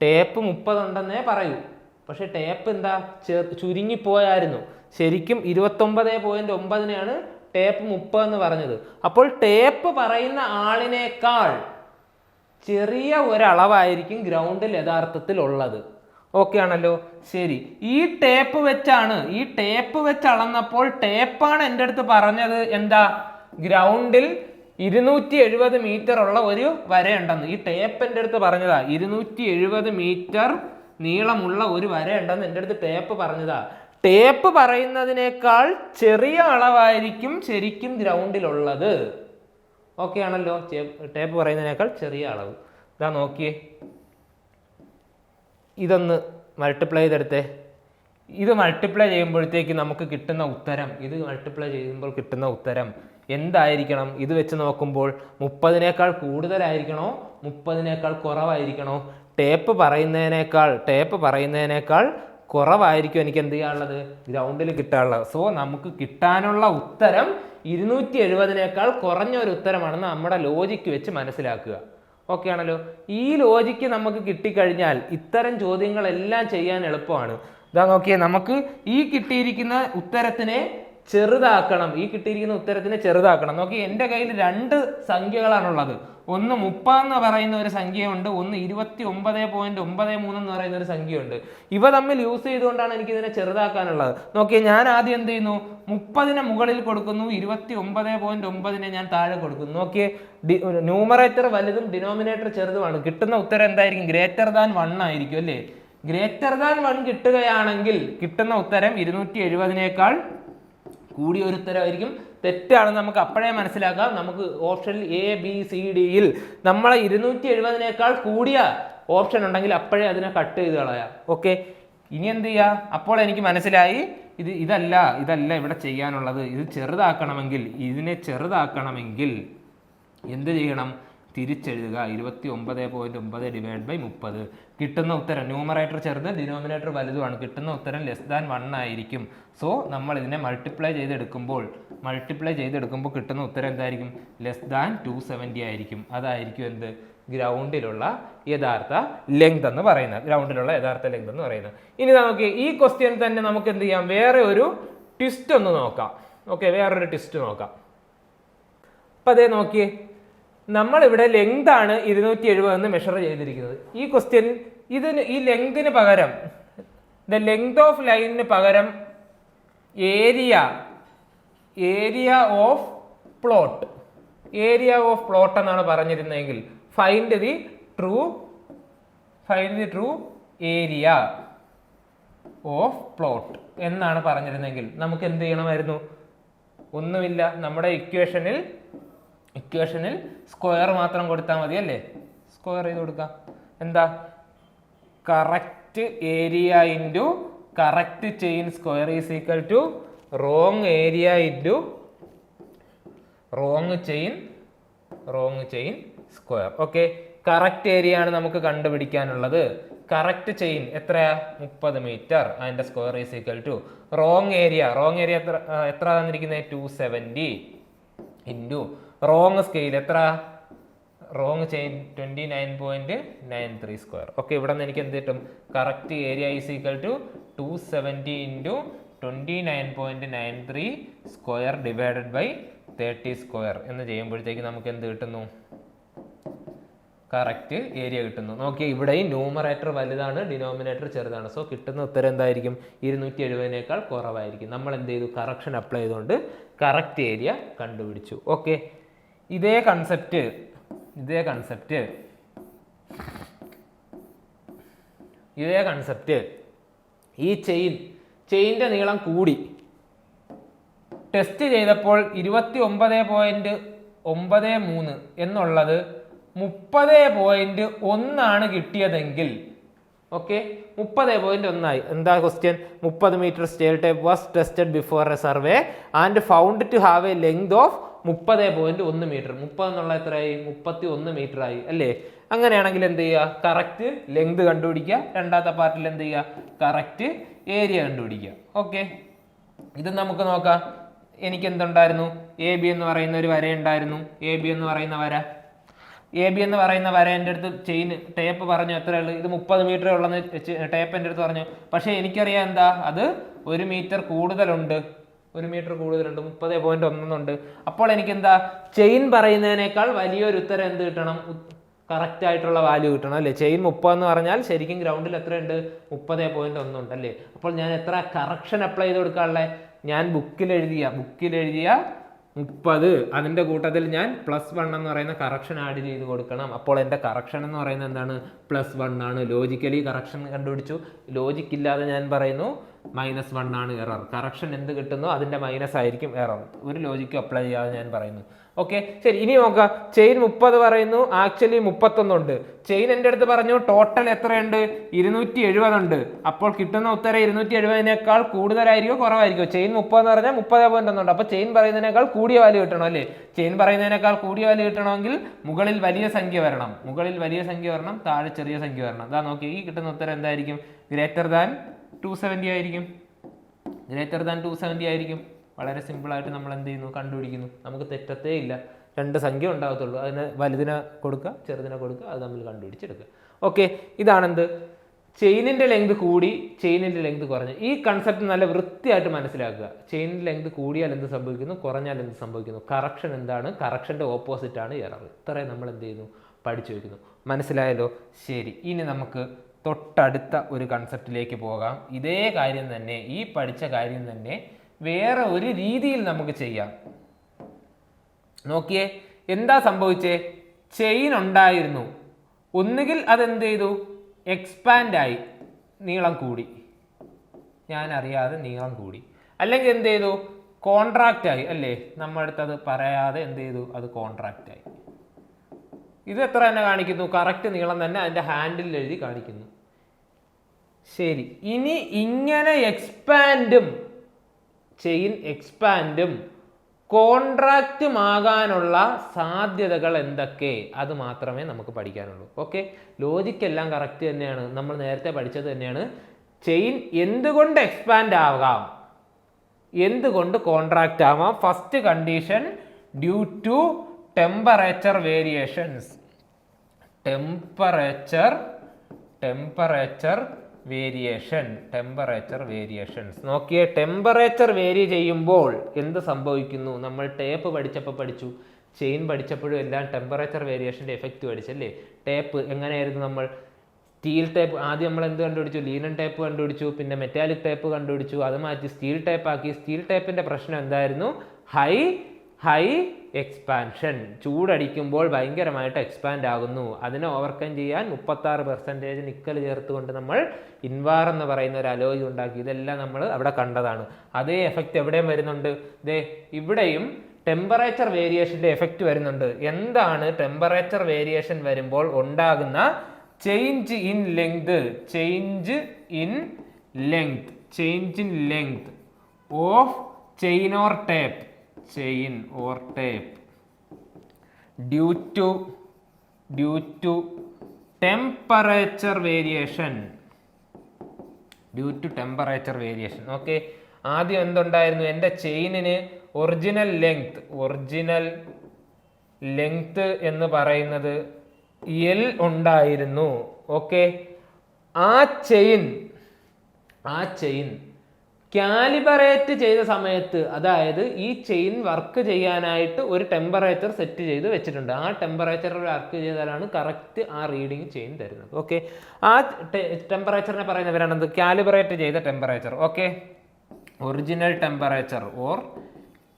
ടേപ്പ് 30 ഉണ്ടെന്നേ പറയൂ, പക്ഷെ ടേപ്പ് എന്താ? ചുരുങ്ങിപ്പോയായിരുന്നു. ശരിക്കും 29.9 ടേപ്പ് 30 എന്ന് പറഞ്ഞത്. അപ്പോൾ ടേപ്പ് പറയുന്ന ആളിനേക്കാൾ ചെറിയ ഒരളവായിരിക്കും ഗ്രൗണ്ടിൽ യഥാർത്ഥത്തിൽ ഉള്ളത്. ഓക്കെ ആണല്ലോ? ശരി, ഈ ടേപ്പ് വെച്ച് അളന്നപ്പോൾ ടേപ്പാണ് എൻ്റെ അടുത്ത് പറഞ്ഞത് എന്താ? ഗ്രൗണ്ടിൽ 270 മീറ്റർ ഉള്ള ഒരു വരയുണ്ടെന്ന്. ഈ ടേപ്പ് എൻ്റെ അടുത്ത് പറഞ്ഞതാ. 270 മീറ്റർ നീളമുള്ള ഒരു വരയുണ്ടെന്ന് എൻ്റെ അടുത്ത് ടേപ്പ് പറഞ്ഞതാ. ടേപ്പ് പറയുന്നതിനേക്കാൾ ചെറിയ അളവായിരിക്കും ശരിക്കും ഗ്രൗണ്ടിലുള്ളത്. ഓക്കെ ആണല്ലോ? ടേപ്പ് പറയുന്നതിനേക്കാൾ ചെറിയ അളവ്. ഇതാ നോക്കിയേ, ഇതൊന്ന് മൾട്ടിപ്ലൈ ചെയ്തെടുത്തേ. ഇത് മൾട്ടിപ്ലൈ ചെയ്യുമ്പോഴത്തേക്ക് നമുക്ക് കിട്ടുന്ന ഉത്തരം എന്തായിരിക്കണം? ഇത് വെച്ച് നോക്കുമ്പോൾ 30-നേക്കാൾ കൂടുതലായിരിക്കണോ 30-നേക്കാൾ കുറവായിരിക്കണോ? ടേപ്പ് പറയുന്നതിനേക്കാൾ കുറവായിരിക്കും എനിക്ക് എന്ത് ചെയ്യാനുള്ളത്? ഗ്രൗണ്ടിൽ കിട്ടാനുള്ളത്. സോ നമുക്ക് കിട്ടാനുള്ള ഉത്തരം 270-നേക്കാൾ കുറഞ്ഞ ഒരു ഉത്തരമാണെന്ന് നമ്മുടെ ലോജിക്ക് വെച്ച് മനസ്സിലാക്കുക. ഓക്കെ ആണല്ലോ? ഈ ലോജിക്ക് നമുക്ക് കിട്ടിക്കഴിഞ്ഞാൽ ഇത്തരം ചോദ്യങ്ങളെല്ലാം ചെയ്യാൻ എളുപ്പമാണ്. ഇതാ നോക്കിയേ, നമുക്ക് ഈ കിട്ടിയിരിക്കുന്ന ഉത്തരത്തിനെ ചെറുതാക്കണം. നോക്കി, എൻ്റെ കയ്യിൽ 2 സംഖ്യകളാണുള്ളത്. ഒന്ന് 30 എന്ന് പറയുന്ന ഒരു സംഖ്യയുണ്ട്, ഒന്ന് 29.93 എന്ന് പറയുന്ന ഒരു സംഖ്യയുണ്ട്. ഇവ തമ്മിൽ യൂസ് ചെയ്തുകൊണ്ടാണ് എനിക്ക് ഇതിനെ ചെറുതാക്കാനുള്ളത്. നോക്കിയേ, ഞാൻ ആദ്യം എന്ത് ചെയ്യുന്നു? 30-നെ മുകളിൽ കൊടുക്കുന്നു, 29.9-നെ ഞാൻ താഴെ കൊടുക്കുന്നു. നോക്കിയേ, ന്യൂമറേറ്റർ വലുതും ഡിനോമിനേറ്റർ ചെറുതുമാണ്. കിട്ടുന്ന ഉത്തരം എന്തായിരിക്കും? ഗ്രേറ്റർ ദാൻ 1 ആയിരിക്കും അല്ലേ? ഗ്രേറ്റർ ദാൻ 1 കിട്ടുകയാണെങ്കിൽ കിട്ടുന്ന ഉത്തരം 270-നേക്കാൾ കൂടിയ ഒരു ഉത്തരമായിരിക്കും. തെറ്റാണെന്ന് നമുക്ക് അപ്പോഴേ മനസ്സിലാക്കാം. നമുക്ക് ഓപ്ഷനിൽ ABCDയിൽ നമ്മളെ 270-നേക്കാൾ കൂടിയ ഓപ്ഷൻ ഉണ്ടെങ്കിൽ അപ്പോഴേ അതിനെ കട്ട് ചെയ്ത് കളയാം. ഓക്കെ, ഇനി എന്ത് ചെയ്യുക? അപ്പോൾ എനിക്ക് മനസ്സിലായി ഇതല്ല ഇവിടെ ചെയ്യാനുള്ളത്. ഇതിനെ ചെറുതാക്കണമെങ്കിൽ എന്ത് ചെയ്യണം? തിരിച്ചെഴുതുക. 29.9 ഡിവൈഡ് ബൈ 30. കിട്ടുന്ന ഉത്തരം ന്യൂമറേറ്റർ ചെറുത്, ഡിനോമിനേറ്റർ വലുതുമാണ്. കിട്ടുന്ന ഉത്തരം ലെസ് ദാൻ 1 ആയിരിക്കും. സോ നമ്മൾ ഇതിനെ മൾട്ടിപ്ലൈ ചെയ്തെടുക്കുമ്പോൾ കിട്ടുന്ന ഉത്തരം എന്തായിരിക്കും? ലെസ് ദാൻ 270 ആയിരിക്കും. അതായിരിക്കും എന്ത്? ഗ്രൗണ്ടിലുള്ള യഥാർത്ഥ ലെങ്ത് എന്ന് പറയുന്നത്. ഇനി നമുക്ക് ഈ ക്വസ്റ്റ്യൻ തന്നെ നമുക്ക് എന്ത് ചെയ്യാം? വേറെ ഒരു ട്വിസ്റ്റ് ഒന്ന് നോക്കാം. ഓക്കെ, വേറൊരു ട്വിസ്റ്റ് നോക്കാം. അപ്പൊ അതേ നോക്കിയേ, നമ്മളിവിടെ ലെങ്ത് ആണ് 270 എന്ന് മെഷർ ചെയ്തിരിക്കുന്നത്. ഈ ക്വസ്റ്റ്യൻ ഈ ലെങ്തിന് പകരം, ദ ലെങ്ത് ഓഫ് ലൈനിന് പകരം ഏരിയ ഓഫ് പ്ലോട്ട് എന്നാണ് പറഞ്ഞിരുന്നതെങ്കിൽ find the true area of plot എന്നാണ് പറഞ്ഞിരുന്നെങ്കിൽ നമുക്ക് എന്ത് ചെയ്യണമായിരുന്നു? ഒന്നുമില്ല, നമ്മുടെ ഇക്വേഷനിൽ സ്ക്വയർ മാത്രം കൊടുത്താൽ മതി അല്ലേ? സ്ക്വയർ ചെയ്ത് കൊടുക്കാം. എന്താ? Correct area into correct chain square is equal to wrong area into wrong chain square. Okay, correct area ആണ് നമുക്ക് കണ്ടുപിടിക്കാനുള്ളത്. കറക്റ്റ് ചെയിൻ എത്രയാ? 30 മീറ്റർ. അതിന്റെ square is equal to wrong area എത്ര തന്നിരിക്കുന്നത്? 270 ഇൻറ്റു റോങ് സ്കെയിൽ എത്ര? Wrong chain 29.93 square. ഓക്കെ, ഇവിടെ നിന്ന് എനിക്ക് എന്ത് കിട്ടും? Correct area is equal to 270 into 29.93 square divided by 30 square എന്ന് ചെയ്യുമ്പോഴത്തേക്ക് നമുക്ക് എന്ത് കിട്ടുന്നു? കറക്റ്റ് ഏരിയ കിട്ടുന്നു. നോക്കിയാൽ ഇവിടെ ന്യൂമറേറ്റർ വലുതാണ്, ഡിനോമിനേറ്റർ ചെറുതാണ്. സോ കിട്ടുന്ന ഉത്തരം എന്തായിരിക്കും? 270-നേക്കാൾ കുറവായിരിക്കും. നമ്മൾ എന്ത് ചെയ്തു? കറക്ഷൻ അപ്ലൈ ചെയ്തുകൊണ്ട് കറക്റ്റ് ഏരിയ കണ്ടുപിടിച്ചു. ഓക്കെ, ഇതേ കൺസെപ്റ്റ് ഈ ചെയിൻ്റെ നീളം കൂടി. ടെസ്റ്റ് ചെയ്തപ്പോൾ 29.93 എന്നുള്ളത് 30.1 കിട്ടിയതെങ്കിൽ, ഓക്കെ, 30.1 ആയി. എന്താ question? 30 metre steel tape was tested before a survey and found to have a length of 30.1 metre. 30 എന്നുള്ള എത്രയായി? 31 മീറ്റർ ആയി അല്ലേ? അങ്ങനെയാണെങ്കിൽ എന്ത് ചെയ്യുക? കറക്റ്റ് ലെങ്ത് കണ്ടുപിടിക്കുക. രണ്ടാമത്തെ പാർട്ടിൽ എന്ത് ചെയ്യുക? കറക്റ്റ് ഏരിയ കണ്ടുപിടിക്കുക. ഓക്കെ, ഇത് നമുക്ക് നോക്കാം. എനിക്ക് എന്തുണ്ടായിരുന്നു? AB എന്ന് പറയുന്ന ഒരു വര ഉണ്ടായിരുന്നു. AB എന്ന് പറയുന്ന വര എൻ്റെ അടുത്ത് ചെയിൻ ടേപ്പ് പറഞ്ഞു എത്ര ഉള്ളു? ഇത് 30 മീറ്റർ ഉള്ളെന്ന് ടേപ്പ് എൻ്റെ അടുത്ത് പറഞ്ഞു. പക്ഷേ എനിക്കറിയാം എന്താ? അത് 1 മീറ്റർ കൂടുതലുണ്ട്. 30.1 അപ്പോൾ എനിക്ക് എന്താ? ചെയിൻ പറയുന്നതിനേക്കാൾ വലിയൊരു ഉത്തരം എന്ത് കിട്ടണം? കറക്റ്റ് ആയിട്ടുള്ള വാല്യൂ കിട്ടണം അല്ലേ? ചെയിൻ 30 എന്ന് പറഞ്ഞാൽ ശരിക്കും ഗ്രൗണ്ടിൽ എത്രയുണ്ട്? 30.1 ഉണ്ട് അല്ലേ? അപ്പോൾ ഞാൻ എത്ര കറക്ഷൻ അപ്ലൈ ചെയ്ത് കൊടുക്കാനുള്ളത്? ഞാൻ ബുക്കിൽ എഴുതിയ 30, അതിൻ്റെ കൂട്ടത്തിൽ ഞാൻ +1 എന്ന് പറയുന്ന കറക്ഷൻ ആഡ് ചെയ്ത് കൊടുക്കണം. അപ്പോൾ എൻ്റെ കറക്ഷൻ എന്ന് പറയുന്നത് എന്താണ്? +1 ആണ്. ലോജിക്കലി കറക്ഷൻ കണ്ടുപിടിച്ചു. ലോജിക്കില്ലാതെ ഞാൻ പറയുന്നു -1 ആണ് എറർ. കറക്ഷൻ എന്ത് കിട്ടുന്നോ അതിൻ്റെ മൈനസ് ആയിരിക്കും എറർ. ഒരു ലോജിക്കും അപ്ലൈ ചെയ്യാതെ ഞാൻ പറയുന്നു. ഓക്കെ, ശരി. ഇനി നോക്കാം. ചെയിൻ 30 പറയുന്നു, ആക്ച്വലി 31 ഉണ്ട്. ചെയിൻ എൻ്റെ അടുത്ത് പറഞ്ഞു ടോട്ടൽ എത്രയുണ്ട്? 270 ഉണ്ട്. അപ്പോൾ കിട്ടുന്ന ഉത്തരം 270-നേക്കാൾ കൂടുതലായിരിക്കോ കുറവായിരിക്കോ? ചെയിൻ 30 എന്ന് പറഞ്ഞാൽ 30.1 ഉണ്ട്. അപ്പോൾ ചെയിൻ പറയുന്നതിനേക്കാൾ കൂടിയ വാല്യൂ കിട്ടണം അല്ലേ? ചെയിൻ പറയുന്നതിനേക്കാൾ കൂടിയ വാല്യൂ കിട്ടണമെങ്കിൽ മുകളിൽ വലിയ സംഖ്യ വരണം, താഴെ ചെറിയ സംഖ്യ വരണം. അതാ നോക്കി, ഈ കിട്ടുന്ന ഉത്തരം എന്തായിരിക്കും? ഗ്രേറ്റർ ദാൻ 270 ആയിരിക്കും. വളരെ സിമ്പിളായിട്ട് നമ്മൾ എന്ത് ചെയ്യുന്നു? കണ്ടുപിടിക്കുന്നു. നമുക്ക് തെറ്റത്തേ ഇല്ല. 2 സംഖ്യ ഉണ്ടാകത്തുള്ളൂ. അതിന് വലുതിനെ കൊടുക്കുക, ചെറുതിനെ കൊടുക്കുക, അത് തമ്മിൽ കണ്ടുപിടിച്ചെടുക്കുക. ഓക്കെ, ഇതാണെന്ത്? ചെയിനിൻ്റെ ലെങ്ത് കൂടി, ചെയിനിൻ്റെ ലെങ്ത് കുറഞ്ഞു. ഈ കൺസെപ്റ്റ് നല്ല വൃത്തിയായിട്ട് മനസ്സിലാക്കുക. ചെയിനിൻ്റെ ലെങ്ത് കൂടിയാൽ എന്ത് സംഭവിക്കുന്നു, കുറഞ്ഞാൽ എന്ത് സംഭവിക്കുന്നു? കറക്ഷൻ എന്താണ്? കറക്ഷൻ്റെ ഓപ്പോസിറ്റ് ആണ് എറർ. ഇത്രയും നമ്മൾ എന്ത് ചെയ്യുന്നു? പഠിച്ചു വയ്ക്കുന്നു. മനസ്സിലായല്ലോ? ശരി. ഇനി നമുക്ക് തൊട്ടടുത്ത ഒരു കൺസെപ്റ്റിലേക്ക് പോകാം. ഇതേ കാര്യം തന്നെ, ഈ പഠിച്ച കാര്യം തന്നെ വേറെ ഒരു രീതിയിൽ നമുക്ക് ചെയ്യാം. നോക്കിയേ, എന്താ സംഭവിച്ചേ? ചെയിൻ ഉണ്ടായിരുന്നു, ഒന്നുകിൽ അതെന്ത് ചെയ്തു? എക്സ്പാൻഡ് ആയി, നീളം കൂടി, ഞാൻ അറിയാതെ നീളം കൂടി. അല്ലെങ്കിൽ എന്ത് ചെയ്തു? കോൺട്രാക്റ്റ് ആയി അല്ലേ? നമ്മളടുത്തത് പറയാതെ എന്ത് ചെയ്തു? അത് കോൺട്രാക്റ്റ് ആയി. ഇത് എത്ര തന്നെ കാണിക്കുന്നു? കറക്റ്റ് നീളം തന്നെ അതിൻ്റെ ഹാൻഡിൽ എഴുതി കാണിക്കുന്നു. ശരി, ഇനി ഇങ്ങനെ ചെയിൻ എക്സ്പാൻഡും കോൺട്രാക്റ്റും ആകാനുള്ള സാധ്യതകൾ എന്തൊക്കെ? അത് മാത്രമേ നമുക്ക് പഠിക്കാനുള്ളൂ. ഓക്കെ, ലോജിക്കെല്ലാം കറക്റ്റ് തന്നെയാണ്, നമ്മൾ നേരത്തെ പഠിച്ചത് തന്നെയാണ്. ചെയിൻ എന്തുകൊണ്ട് എക്സ്പാൻഡ് ആകാം, എന്തുകൊണ്ട് കോൺട്രാക്റ്റ് ആവാം? First condition, due to temperature variations. Temperature variations. നോക്കിയേ, ടെമ്പറേച്ചർ വേരി ചെയ്യുമ്പോൾ എന്ത് സംഭവിക്കുന്നു? നമ്മൾ ടേപ്പ് പഠിച്ചപ്പോൾ പഠിച്ചു, ചെയിൻ പഠിച്ചപ്പോഴും എല്ലാം ടെമ്പറേച്ചർ വേരിയേഷൻ്റെ എഫക്റ്റ് പഠിച്ചല്ലേ? ടേപ്പ് എങ്ങനെയായിരുന്നു? നമ്മൾ സ്റ്റീൽ ടേപ്പ്, ആദ്യം നമ്മൾ എന്ത് കണ്ടുപിടിച്ചു? ലീനൻ ടേപ്പ് കണ്ടുപിടിച്ചു, പിന്നെ മെറ്റാലിക് ടേപ്പ് കണ്ടുപിടിച്ചു, അത് മാറ്റി സ്റ്റീൽ ടേപ്പ് ആക്കി. സ്റ്റീൽ ടേപ്പിൻ്റെ പ്രശ്നം എന്തായിരുന്നു? High expansion. ചൂടടിക്കുമ്പോൾ ഭയങ്കരമായിട്ട് എക്സ്പാൻഡ് ആകുന്നു. അതിനെ ഓവർകം ചെയ്യാൻ 36% നിക്കൽ ചേർത്തുകൊണ്ട് നമ്മൾ ഇൻവാർ എന്ന് പറയുന്ന ഒരു അലോയ് ഉണ്ടാക്കി. ഇതെല്ലാം നമ്മൾ അവിടെ കണ്ടതാണ്. അതേ എഫക്റ്റ് എവിടെയും വരുന്നുണ്ട്. ഇവിടെയും ടെമ്പറേച്ചർ വേരിയേഷൻ്റെ എഫക്റ്റ് വരുന്നുണ്ട്. എന്താണ് ടെമ്പറേച്ചർ വേരിയേഷൻ വരുമ്പോൾ ഉണ്ടാകുന്ന change in length of chain or tape due to temperature variation. Okay, ആദ്യം എന്തുണ്ടായിരുന്നു? എൻ്റെ ചെയിനിന് ഒറിജിനൽ ലെങ്ത് എന്ന് പറയുന്നത് L ഉണ്ടായിരുന്നു. ഓക്കെ, ആ ചെയിൻ കാലിബറേറ്റ് ചെയ്ത സമയത്ത്, അതായത് ഈ ചെയിൻ വർക്ക് ചെയ്യാനായിട്ട് ഒരു ടെമ്പറേച്ചർ സെറ്റ് ചെയ്ത് വെച്ചിട്ടുണ്ട്. ആ ടെമ്പറേച്ചറിൽ വർക്ക് ചെയ്താലാണ് കറക്റ്റ് ആ റീഡിങ് ചെയിൻ തരുന്നത്. ഓക്കെ, ആ ടെമ്പറേച്ചറിനെ പറയുന്നവരാണെന്ത്? കാലിബറേറ്റ് ചെയ്ത temperature. Okay, original temperature or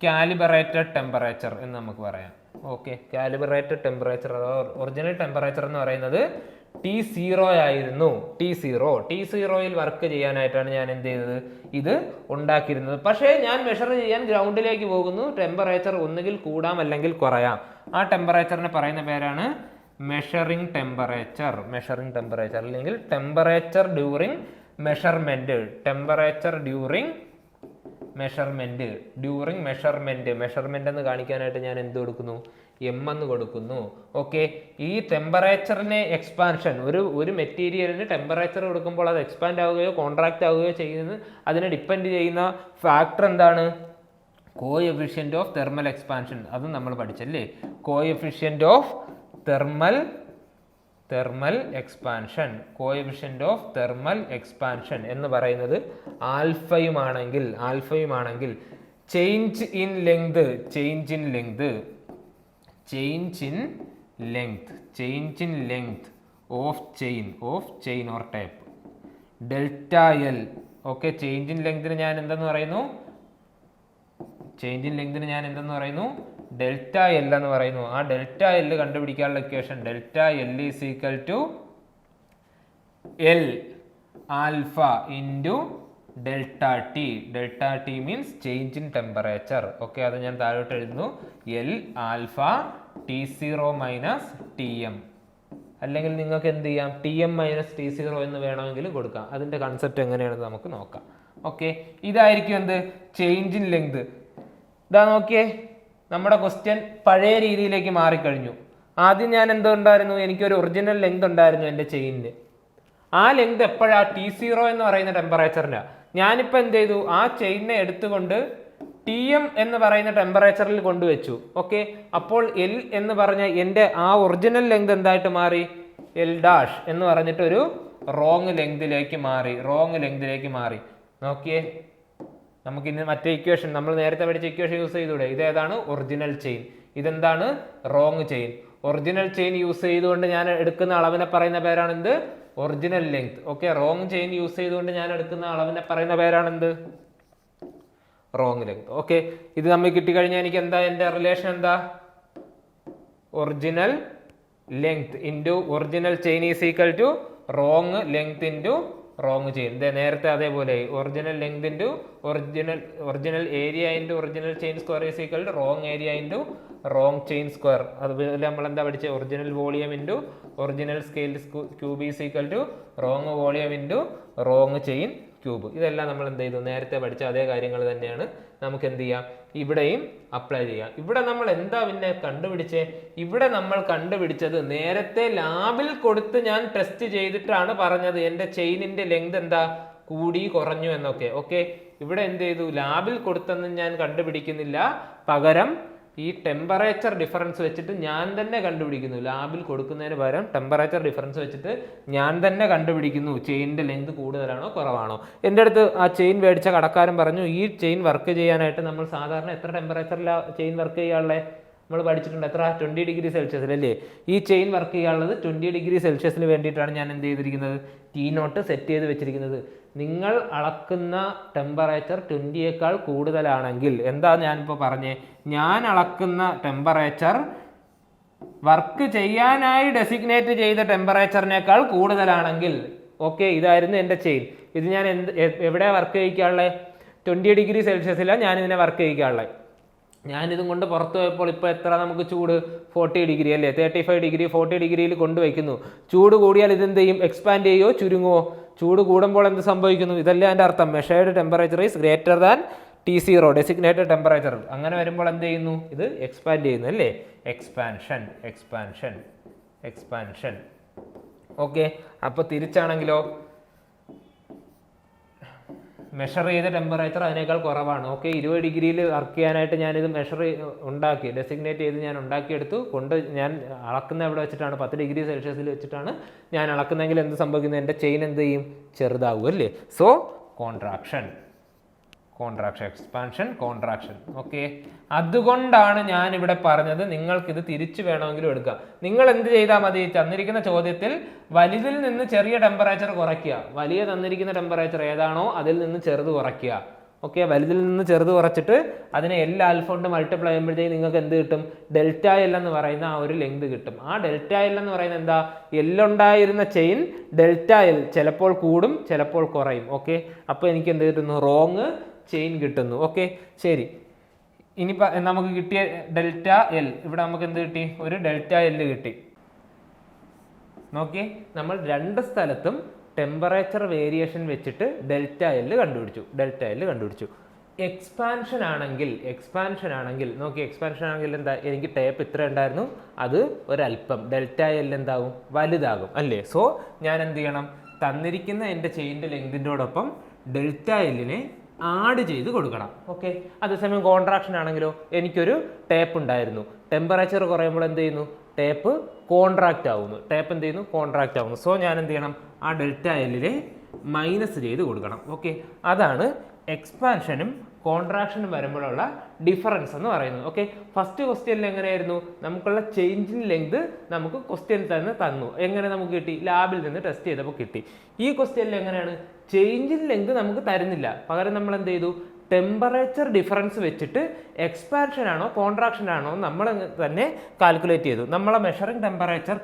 calibrated temperature എന്ന് നമുക്ക് പറയാം. ഓക്കെ, കാലിബറേറ്റഡ് ടെമ്പറേച്ചർ അഥവാ ഒറിജിനൽ ടെമ്പറേച്ചർ എന്ന് പറയുന്നത് T0 ആയിരുന്നു. T0യിൽ വർക്ക് ചെയ്യാനായിട്ടാണ് ഞാൻ എന്ത് ചെയ്തത്? ഇത് ഉണ്ടാക്കിയിരുന്നത്. പക്ഷേ ഞാൻ മെഷർ ചെയ്യാൻ ഗ്രൗണ്ടിലേക്ക് പോകുന്നു. ടെമ്പറേച്ചർ ഒന്നുകിൽ കൂടാം അല്ലെങ്കിൽ കുറയാം. ആ ടെമ്പറേച്ചറിനെ പറയുന്ന പേരാണ് മെഷറിംഗ് ടെമ്പറേച്ചർ അല്ലെങ്കിൽ ടെമ്പറേച്ചർ ഡ്യൂറിങ് മെഷർമെന്റ്. മെഷർമെന്റ് എന്ന് കാണിക്കാനായിട്ട് ഞാൻ എന്ത് കൊടുക്കുന്നു? M എന്ന് കൊടുക്കുന്നു. ഓക്കെ, ഈ ടെമ്പറേച്ചറിനെ എക്സ്പാൻഷൻ, ഒരു മെറ്റീരിയലിന് ടെമ്പറേച്ചർ കൊടുക്കുമ്പോൾ അത് എക്സ്പാൻഡ് ആവുകയോ കോൺട്രാക്റ്റ് ആവുകയോ ചെയ്യുന്നത് അതിനെ ഡിപ്പെൻഡ് ചെയ്യുന്ന ഫാക്ടർ എന്താണ്? Coefficient of thermal expansion. അതും നമ്മൾ പഠിച്ചല്ലേ? കോഎഫിഷ്യന്റ് ഓഫ് തെർമൽ എക്സ്പാൻഷൻ എന്ന് പറയുന്നത് ആൽഫയുമാണെങ്കിൽ change in length of chain or tape delta L. Okay, change in ലെങ്തിന് ഞാൻ എന്തെന്ന് പറയുന്നു? ഡെൽറ്റ എൽ എന്ന് പറയുന്നു. ആ ഡെൽറ്റ എൽ കണ്ടുപിടിക്കാനുള്ള equation delta L is equal to L alpha into delta T. Delta T means change in temperature. Okay, അത് ഞാൻ താഴോട്ട് എഴുതുന്നു. L alpha T zero minus T M, അല്ലെങ്കിൽ നിങ്ങൾക്ക് എന്ത് ചെയ്യാം, T M minus T zero എന്ന് വേണമെങ്കിൽ കൊടുക്കാം. അതിൻ്റെ കൺസെപ്റ്റ് എങ്ങനെയാണെന്ന് നമുക്ക് നോക്കാം. ഓക്കെ, ഇതായിരിക്കും എന്ത്, ചേഞ്ച് ഇൻ ലെങ്ത്. ഇതാ നോക്കിയേ, നമ്മുടെ ക്വസ്റ്റ്യൻ പഴയ രീതിയിലേക്ക് മാറിക്കഴിഞ്ഞു. ആദ്യം ഞാൻ എന്തുണ്ടായിരുന്നു, എനിക്കൊരു ഒറിജിനൽ ലെങ്ത് ഉണ്ടായിരുന്നു എൻ്റെ ചെയിനിന്. ആ ലെങ്ത് എപ്പോഴാ, ടി സീറോ എന്ന് പറയുന്ന ടെമ്പറേച്ചറിനാണ്. ഞാനിപ്പോൾ എന്ത് ചെയ്തു, ആ ചെയിനിനെ എടുത്തുകൊണ്ട് ടി എം എന്ന് പറയുന്ന ടെമ്പറേച്ചറിൽ കൊണ്ടുവച്ചു. ഓക്കെ, അപ്പോൾ എൽ എന്ന് പറഞ്ഞ എൻ്റെ ആ ഒറിജിനൽ ലെങ്ത് എന്തായിട്ട് മാറി, എൽ ഡാഷ് എന്ന് പറഞ്ഞിട്ട് ഒരു റോങ് ലെങ്തിലേക്ക് മാറി. നോക്കിയേ, നമുക്ക് ഇന്ന് മറ്റേ ഇക്വേഷൻ, നമ്മൾ നേരത്തെ പഠിച്ച ഇക്വേഷൻ യൂസ് ചെയ്തൂടെ? ഇതേതാണ് ഒറിജിനൽ ചെയിൻ, ഇതെന്താണ് wrong chain. Original chain use ചെയ്തുകൊണ്ട് ഞാൻ എടുക്കുന്ന അളവിനെ പറയുന്ന പേരാണ് എന്ത്, original length. Okay, wrong chain use ചെയ്തുകൊണ്ട് ഞാൻ എടുക്കുന്ന അളവിനെ പറയുന്ന പേരാണ് എന്ത്, റോങ് ലെങ്ത്. ഓക്കെ, ഇത് നമ്മൾ കിട്ടിക്കഴിഞ്ഞാൽ എനിക്ക് എന്താ, എൻ്റെ റിലേഷൻ എന്താ, original length into original chain is equal to wrong length into wrong chain. നേരത്തെ അതേപോലെ original length into original area into original chain square is equal to wrong area into wrong chain square. അതുപോലെ നമ്മൾ എന്താ പഠിച്ചത്, original volume into original scale cube is equal to wrong volume into wrong chain cube. ഇതെല്ലാം നമ്മൾ എന്ത് ചെയ്തു, നേരത്തെ പഠിച്ച അതേ കാര്യങ്ങൾ തന്നെയാണ് നമുക്ക് എന്ത് ചെയ്യാം, ഇവിടെയും അപ്ലൈ ചെയ്യാം. ഇവിടെ നമ്മൾ എന്താ പിന്നെ കണ്ടുപിടിച്ചേ, ഇവിടെ നമ്മൾ കണ്ടുപിടിച്ചത് നേരത്തെ ലാബിൽ കൊടുത്ത് ഞാൻ ടെസ്റ്റ് ചെയ്തിട്ടാണ് പറഞ്ഞത് എൻ്റെ ചെയിനിന്റെ ലെങ്ത് എന്താ, കൂടി കുറഞ്ഞു എന്നൊക്കെ. ഓക്കെ, ഇവിടെ എന്ത് ചെയ്തു, ലാബിൽ കൊടുത്തൊന്നും ഞാൻ കണ്ടുപിടിക്കുന്നില്ല, പകരം ഈ ടെമ്പറേച്ചർ ഡിഫറൻസ് വെച്ചിട്ട് ഞാൻ തന്നെ കണ്ടുപിടിക്കുന്നു. ലാബിൽ കൊടുക്കുന്നതിന് പകരം ടെമ്പറേച്ചർ ഡിഫറൻസ് വെച്ചിട്ട് ഞാൻ തന്നെ കണ്ടുപിടിക്കുന്നു ചെയിനിന്റെ ലെങ്ത് കൂടുതലാണോ കുറവാണോ. എൻ്റെ അടുത്ത് ആ ചെയിൻ മേടിച്ച കടക്കാരൻ പറഞ്ഞു, ഈ ചെയിൻ വർക്ക് ചെയ്യാനായിട്ട് നമ്മൾ സാധാരണ എത്ര ടെമ്പറേച്ചറിലാണ് ചെയിൻ വർക്ക് ചെയ്യാനുള്ളത്, നമ്മൾ പഠിച്ചിട്ടുണ്ട്, എത്ര, 20 ഡിഗ്രി സെൽഷ്യസിൽ അല്ലേ. ഈ ചെയിൻ വർക്ക് ചെയ്യാനുള്ളത് 20 ഡിഗ്രി സെൽഷ്യസിന് വേണ്ടിയിട്ടാണ് ഞാൻ എന്ത് ചെയ്തിരിക്കുന്നത്, T0 സെറ്റ് ചെയ്ത് വെച്ചിരിക്കുന്നത്. നിങ്ങൾ അളക്കുന്ന ടെമ്പറേച്ചർ 20യേക്കാൾ കൂടുതലാണെങ്കിൽ, എന്താ ഞാനിപ്പോൾ പറഞ്ഞേ, ഞാൻ അളക്കുന്ന ടെമ്പറേച്ചർ വർക്ക് ചെയ്യാനായി ഡെസിഗ്നേറ്റ് ചെയ്ത ടെമ്പറേച്ചറിനേക്കാൾ കൂടുതലാണെങ്കിൽ, ഓക്കെ, ഇതായിരുന്നു എൻ്റെ ചെയിൻ. ഇത് ഞാൻ എവിടെയാണ് വർക്ക് ചെയ്യിക്കാനുള്ളത്, 20 ഡിഗ്രി സെൽഷ്യസിലാണ് ഞാനിതിനെ വർക്ക് ചെയ്യിക്കാനുള്ളത്. ഞാനിതും കൊണ്ട് പുറത്ത് പോയപ്പോൾ ഇപ്പോൾ എത്ര നമുക്ക് ചൂട്, 40 ഡിഗ്രി അല്ലേ, 35 ഡിഗ്രി 40 ഡിഗ്രിയിൽ കൊണ്ടുവയ്ക്കുന്നു. ചൂട് കൂടിയാൽ ഇതെന്ത് ചെയ്യും, എക്സ്പാൻഡ് ചെയ്യുമോ ചുരുങ്ങുമോ? ചൂട് കൂടുമ്പോൾ എന്ത് സംഭവിക്കുന്നു, ഇതല്ലേ അതിൻ്റെ അർത്ഥം, measured temperature is greater than T0 designated temperature. അങ്ങനെ വരുമ്പോൾ എന്ത് ചെയ്യുന്നു, ഇത് എക്സ്പാൻഡ് ചെയ്യുന്നു അല്ലേ, എക്സ്പാൻഷൻ. ഓക്കെ, അപ്പോൾ തിരിച്ചാണെങ്കിലോ, മെഷർ ചെയ്ത ടെമ്പറേച്ചർ അതിനേക്കാൾ കുറവാണ്. ഓക്കെ, 20 ഡിഗ്രിയിൽ വർക്ക് ചെയ്യാനായിട്ട് ഞാനിത് ഉണ്ടാക്കി, ഡെസിഗ്നേറ്റ് ചെയ്ത് ഞാൻ ഉണ്ടാക്കിയെടുത്തു, ഞാൻ അളക്കുന്ന എവിടെ വെച്ചിട്ടാണ്, 10 ഡിഗ്രി സെൽഷ്യസിൽ വെച്ചിട്ടാണ് ഞാൻ അളക്കുന്നതെങ്കിൽ എന്ത് സംഭവിക്കുന്നു, എൻ്റെ ചെയിൻ എന്ത് ചെയ്യും, ചെറുതാവും അല്ലേ. So contraction, expansion, contraction. Okay, അതുകൊണ്ടാണ് ഞാൻ ഇവിടെ പറഞ്ഞത് നിങ്ങൾക്കിത് തിരിച്ചു വേണമെങ്കിലും എടുക്കാം. നിങ്ങൾ എന്ത് ചെയ്താൽ മതി, തന്നിരിക്കുന്ന ചോദ്യത്തിൽ വലുതിൽ നിന്ന് ചെറിയ ടെമ്പറേച്ചർ കുറയ്ക്കുക, വലിയ തന്നിരിക്കുന്ന ടെമ്പറേച്ചർ ഏതാണോ അതിൽ നിന്ന് ചെറുത് കുറയ്ക്കുക. ഓക്കെ, വലുതിൽ നിന്ന് ചെറുത് കുറച്ചിട്ട് അതിനെ എൽ ആൽഫ കൊണ്ട് മൾട്ടിപ്ലൈ ചെയ്യുമ്പോഴത്തേക്ക് നിങ്ങൾക്ക് എന്ത് കിട്ടും, ഡെൽറ്റ എൽ എന്ന് പറയുന്ന ആ ഒരു ലെങ്ത് കിട്ടും. ആ ഡെൽറ്റ എൽ എന്ന് പറയുന്നത് എന്താ, എല്ലുണ്ടായിരുന്ന ചെയിൻ ഡെൽറ്റ എൽ ചിലപ്പോൾ കൂടും ചിലപ്പോൾ കുറയും. ഓക്കെ, അപ്പോൾ എനിക്ക് എന്ത് കിട്ടുന്നു, റോങ് ചെയിൻ കിട്ടുന്നു. ഓക്കെ, ശരി. ഇനി നമുക്ക് കിട്ടിയ ഡെൽറ്റ എൽ, ഇവിടെ നമുക്ക് എന്ത് കിട്ടി, ഒരു ഡെൽറ്റ എൽ കിട്ടി. നോക്കി, നമ്മൾ രണ്ട് സ്ഥലത്തും ടെമ്പറേച്ചർ വേരിയേഷൻ വെച്ചിട്ട് ഡെൽറ്റ എൽ കണ്ടുപിടിച്ചു. എക്സ്പാൻഷൻ ആണെങ്കിൽ നോക്കി, എക്സ്പാൻഷൻ ആണെങ്കിൽ എന്താ, എനിക്ക് ടേപ്പ് ഇത്ര ഉണ്ടായിരുന്നു, അത് ഒരല്പം ഡെൽറ്റ എൽ എന്താകും, വലുതാകും അല്ലേ. സോ ഞാൻ എന്ത് ചെയ്യണം, തന്നിരിക്കുന്ന എൻ്റെ ചെയിൻ്റെ ലെങ്തിൻ്റെയോടൊപ്പം ഡെൽറ്റ എല്ലിനെ ആഡ് ചെയ്ത് കൊടുക്കണം. ഓക്കെ, അതേസമയം കോൺട്രാക്ഷൻ ആണെങ്കിലോ, എനിക്കൊരു ടേപ്പ് ഉണ്ടായിരുന്നു, ടെമ്പറേച്ചർ കുറയുമ്പോൾ എന്ത് ചെയ്യുന്നു, ടേപ്പ് കോൺട്രാക്റ്റ് ആവുന്നു. സോ ഞാൻ എന്ത് ചെയ്യണം, ആ ഡെൽറ്റ എല്ലിനെ മൈനസ് ചെയ്ത് കൊടുക്കണം. ഓക്കെ, അതാണ് എക്സ്പാൻഷനും കോൺട്രാക്ഷനും വരുമ്പോഴുള്ള ഡിഫറൻസ് എന്ന് പറയുന്നത്. ഓക്കെ, ഫസ്റ്റ് ക്വസ്റ്റ്യനിൽ എങ്ങനെയായിരുന്നു, നമുക്കുള്ള ചേഞ്ച് ഇൻ ലെങ്ത് നമുക്ക് ക്വസ്റ്റ്യൻ തന്നെ തന്നു. എങ്ങനെ നമുക്ക് കിട്ടി, ലാബിൽ നിന്ന് ടെസ്റ്റ് ചെയ്തപ്പോൾ കിട്ടി. ഈ ക്വസ്റ്റ്യനിൽ എങ്ങനെയാണ്, ചേഞ്ച് ഇൻ ലെങ്ത് നമുക്ക് തരുന്നില്ല, പകരം നമ്മൾ എന്ത് ചെയ്തു, ടെമ്പറേച്ചർ ഡിഫറൻസ് വെച്ചിട്ട് എക്സ്പാൻഷൻ ആണോ കോൺട്രാക്ഷൻ ആണോ നമ്മൾ തന്നെ കാൽക്കുലേറ്റ് ചെയ്തു. നമ്മളെ മെഷറിംഗ് ടെമ്പറേച്ചർ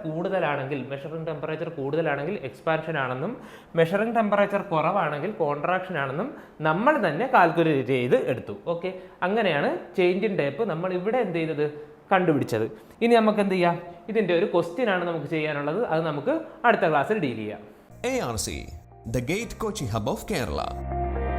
കൂടുതലാണെങ്കിൽ എക്സ്പാൻഷൻ ആണെന്നും മെഷറിംഗ് ടെമ്പറേച്ചർ കുറവാണെങ്കിൽ കോൺട്രാക്ഷൻ ആണെന്നും നമ്മൾ തന്നെ കാൽക്കുലേറ്റ് ചെയ്ത് എടുത്തു. ഓക്കെ, അങ്ങനെയാണ് ചേഞ്ച് ഇൻ ടൈപ്പ് നമ്മൾ ഇവിടെ എന്ത് ചെയ്തത്, കണ്ടുപിടിച്ചത്. ഇനി നമുക്ക് എന്ത് ചെയ്യാം, ഇതിൻ്റെ ഒരു ക്വസ്റ്റ്യൻ ആണ് നമുക്ക് ചെയ്യാനുള്ളത്. അത് നമുക്ക് അടുത്ത ക്ലാസ്സിൽ ഡീൽ ചെയ്യാം. ARC, the Gate Kochi Hub of Kerala.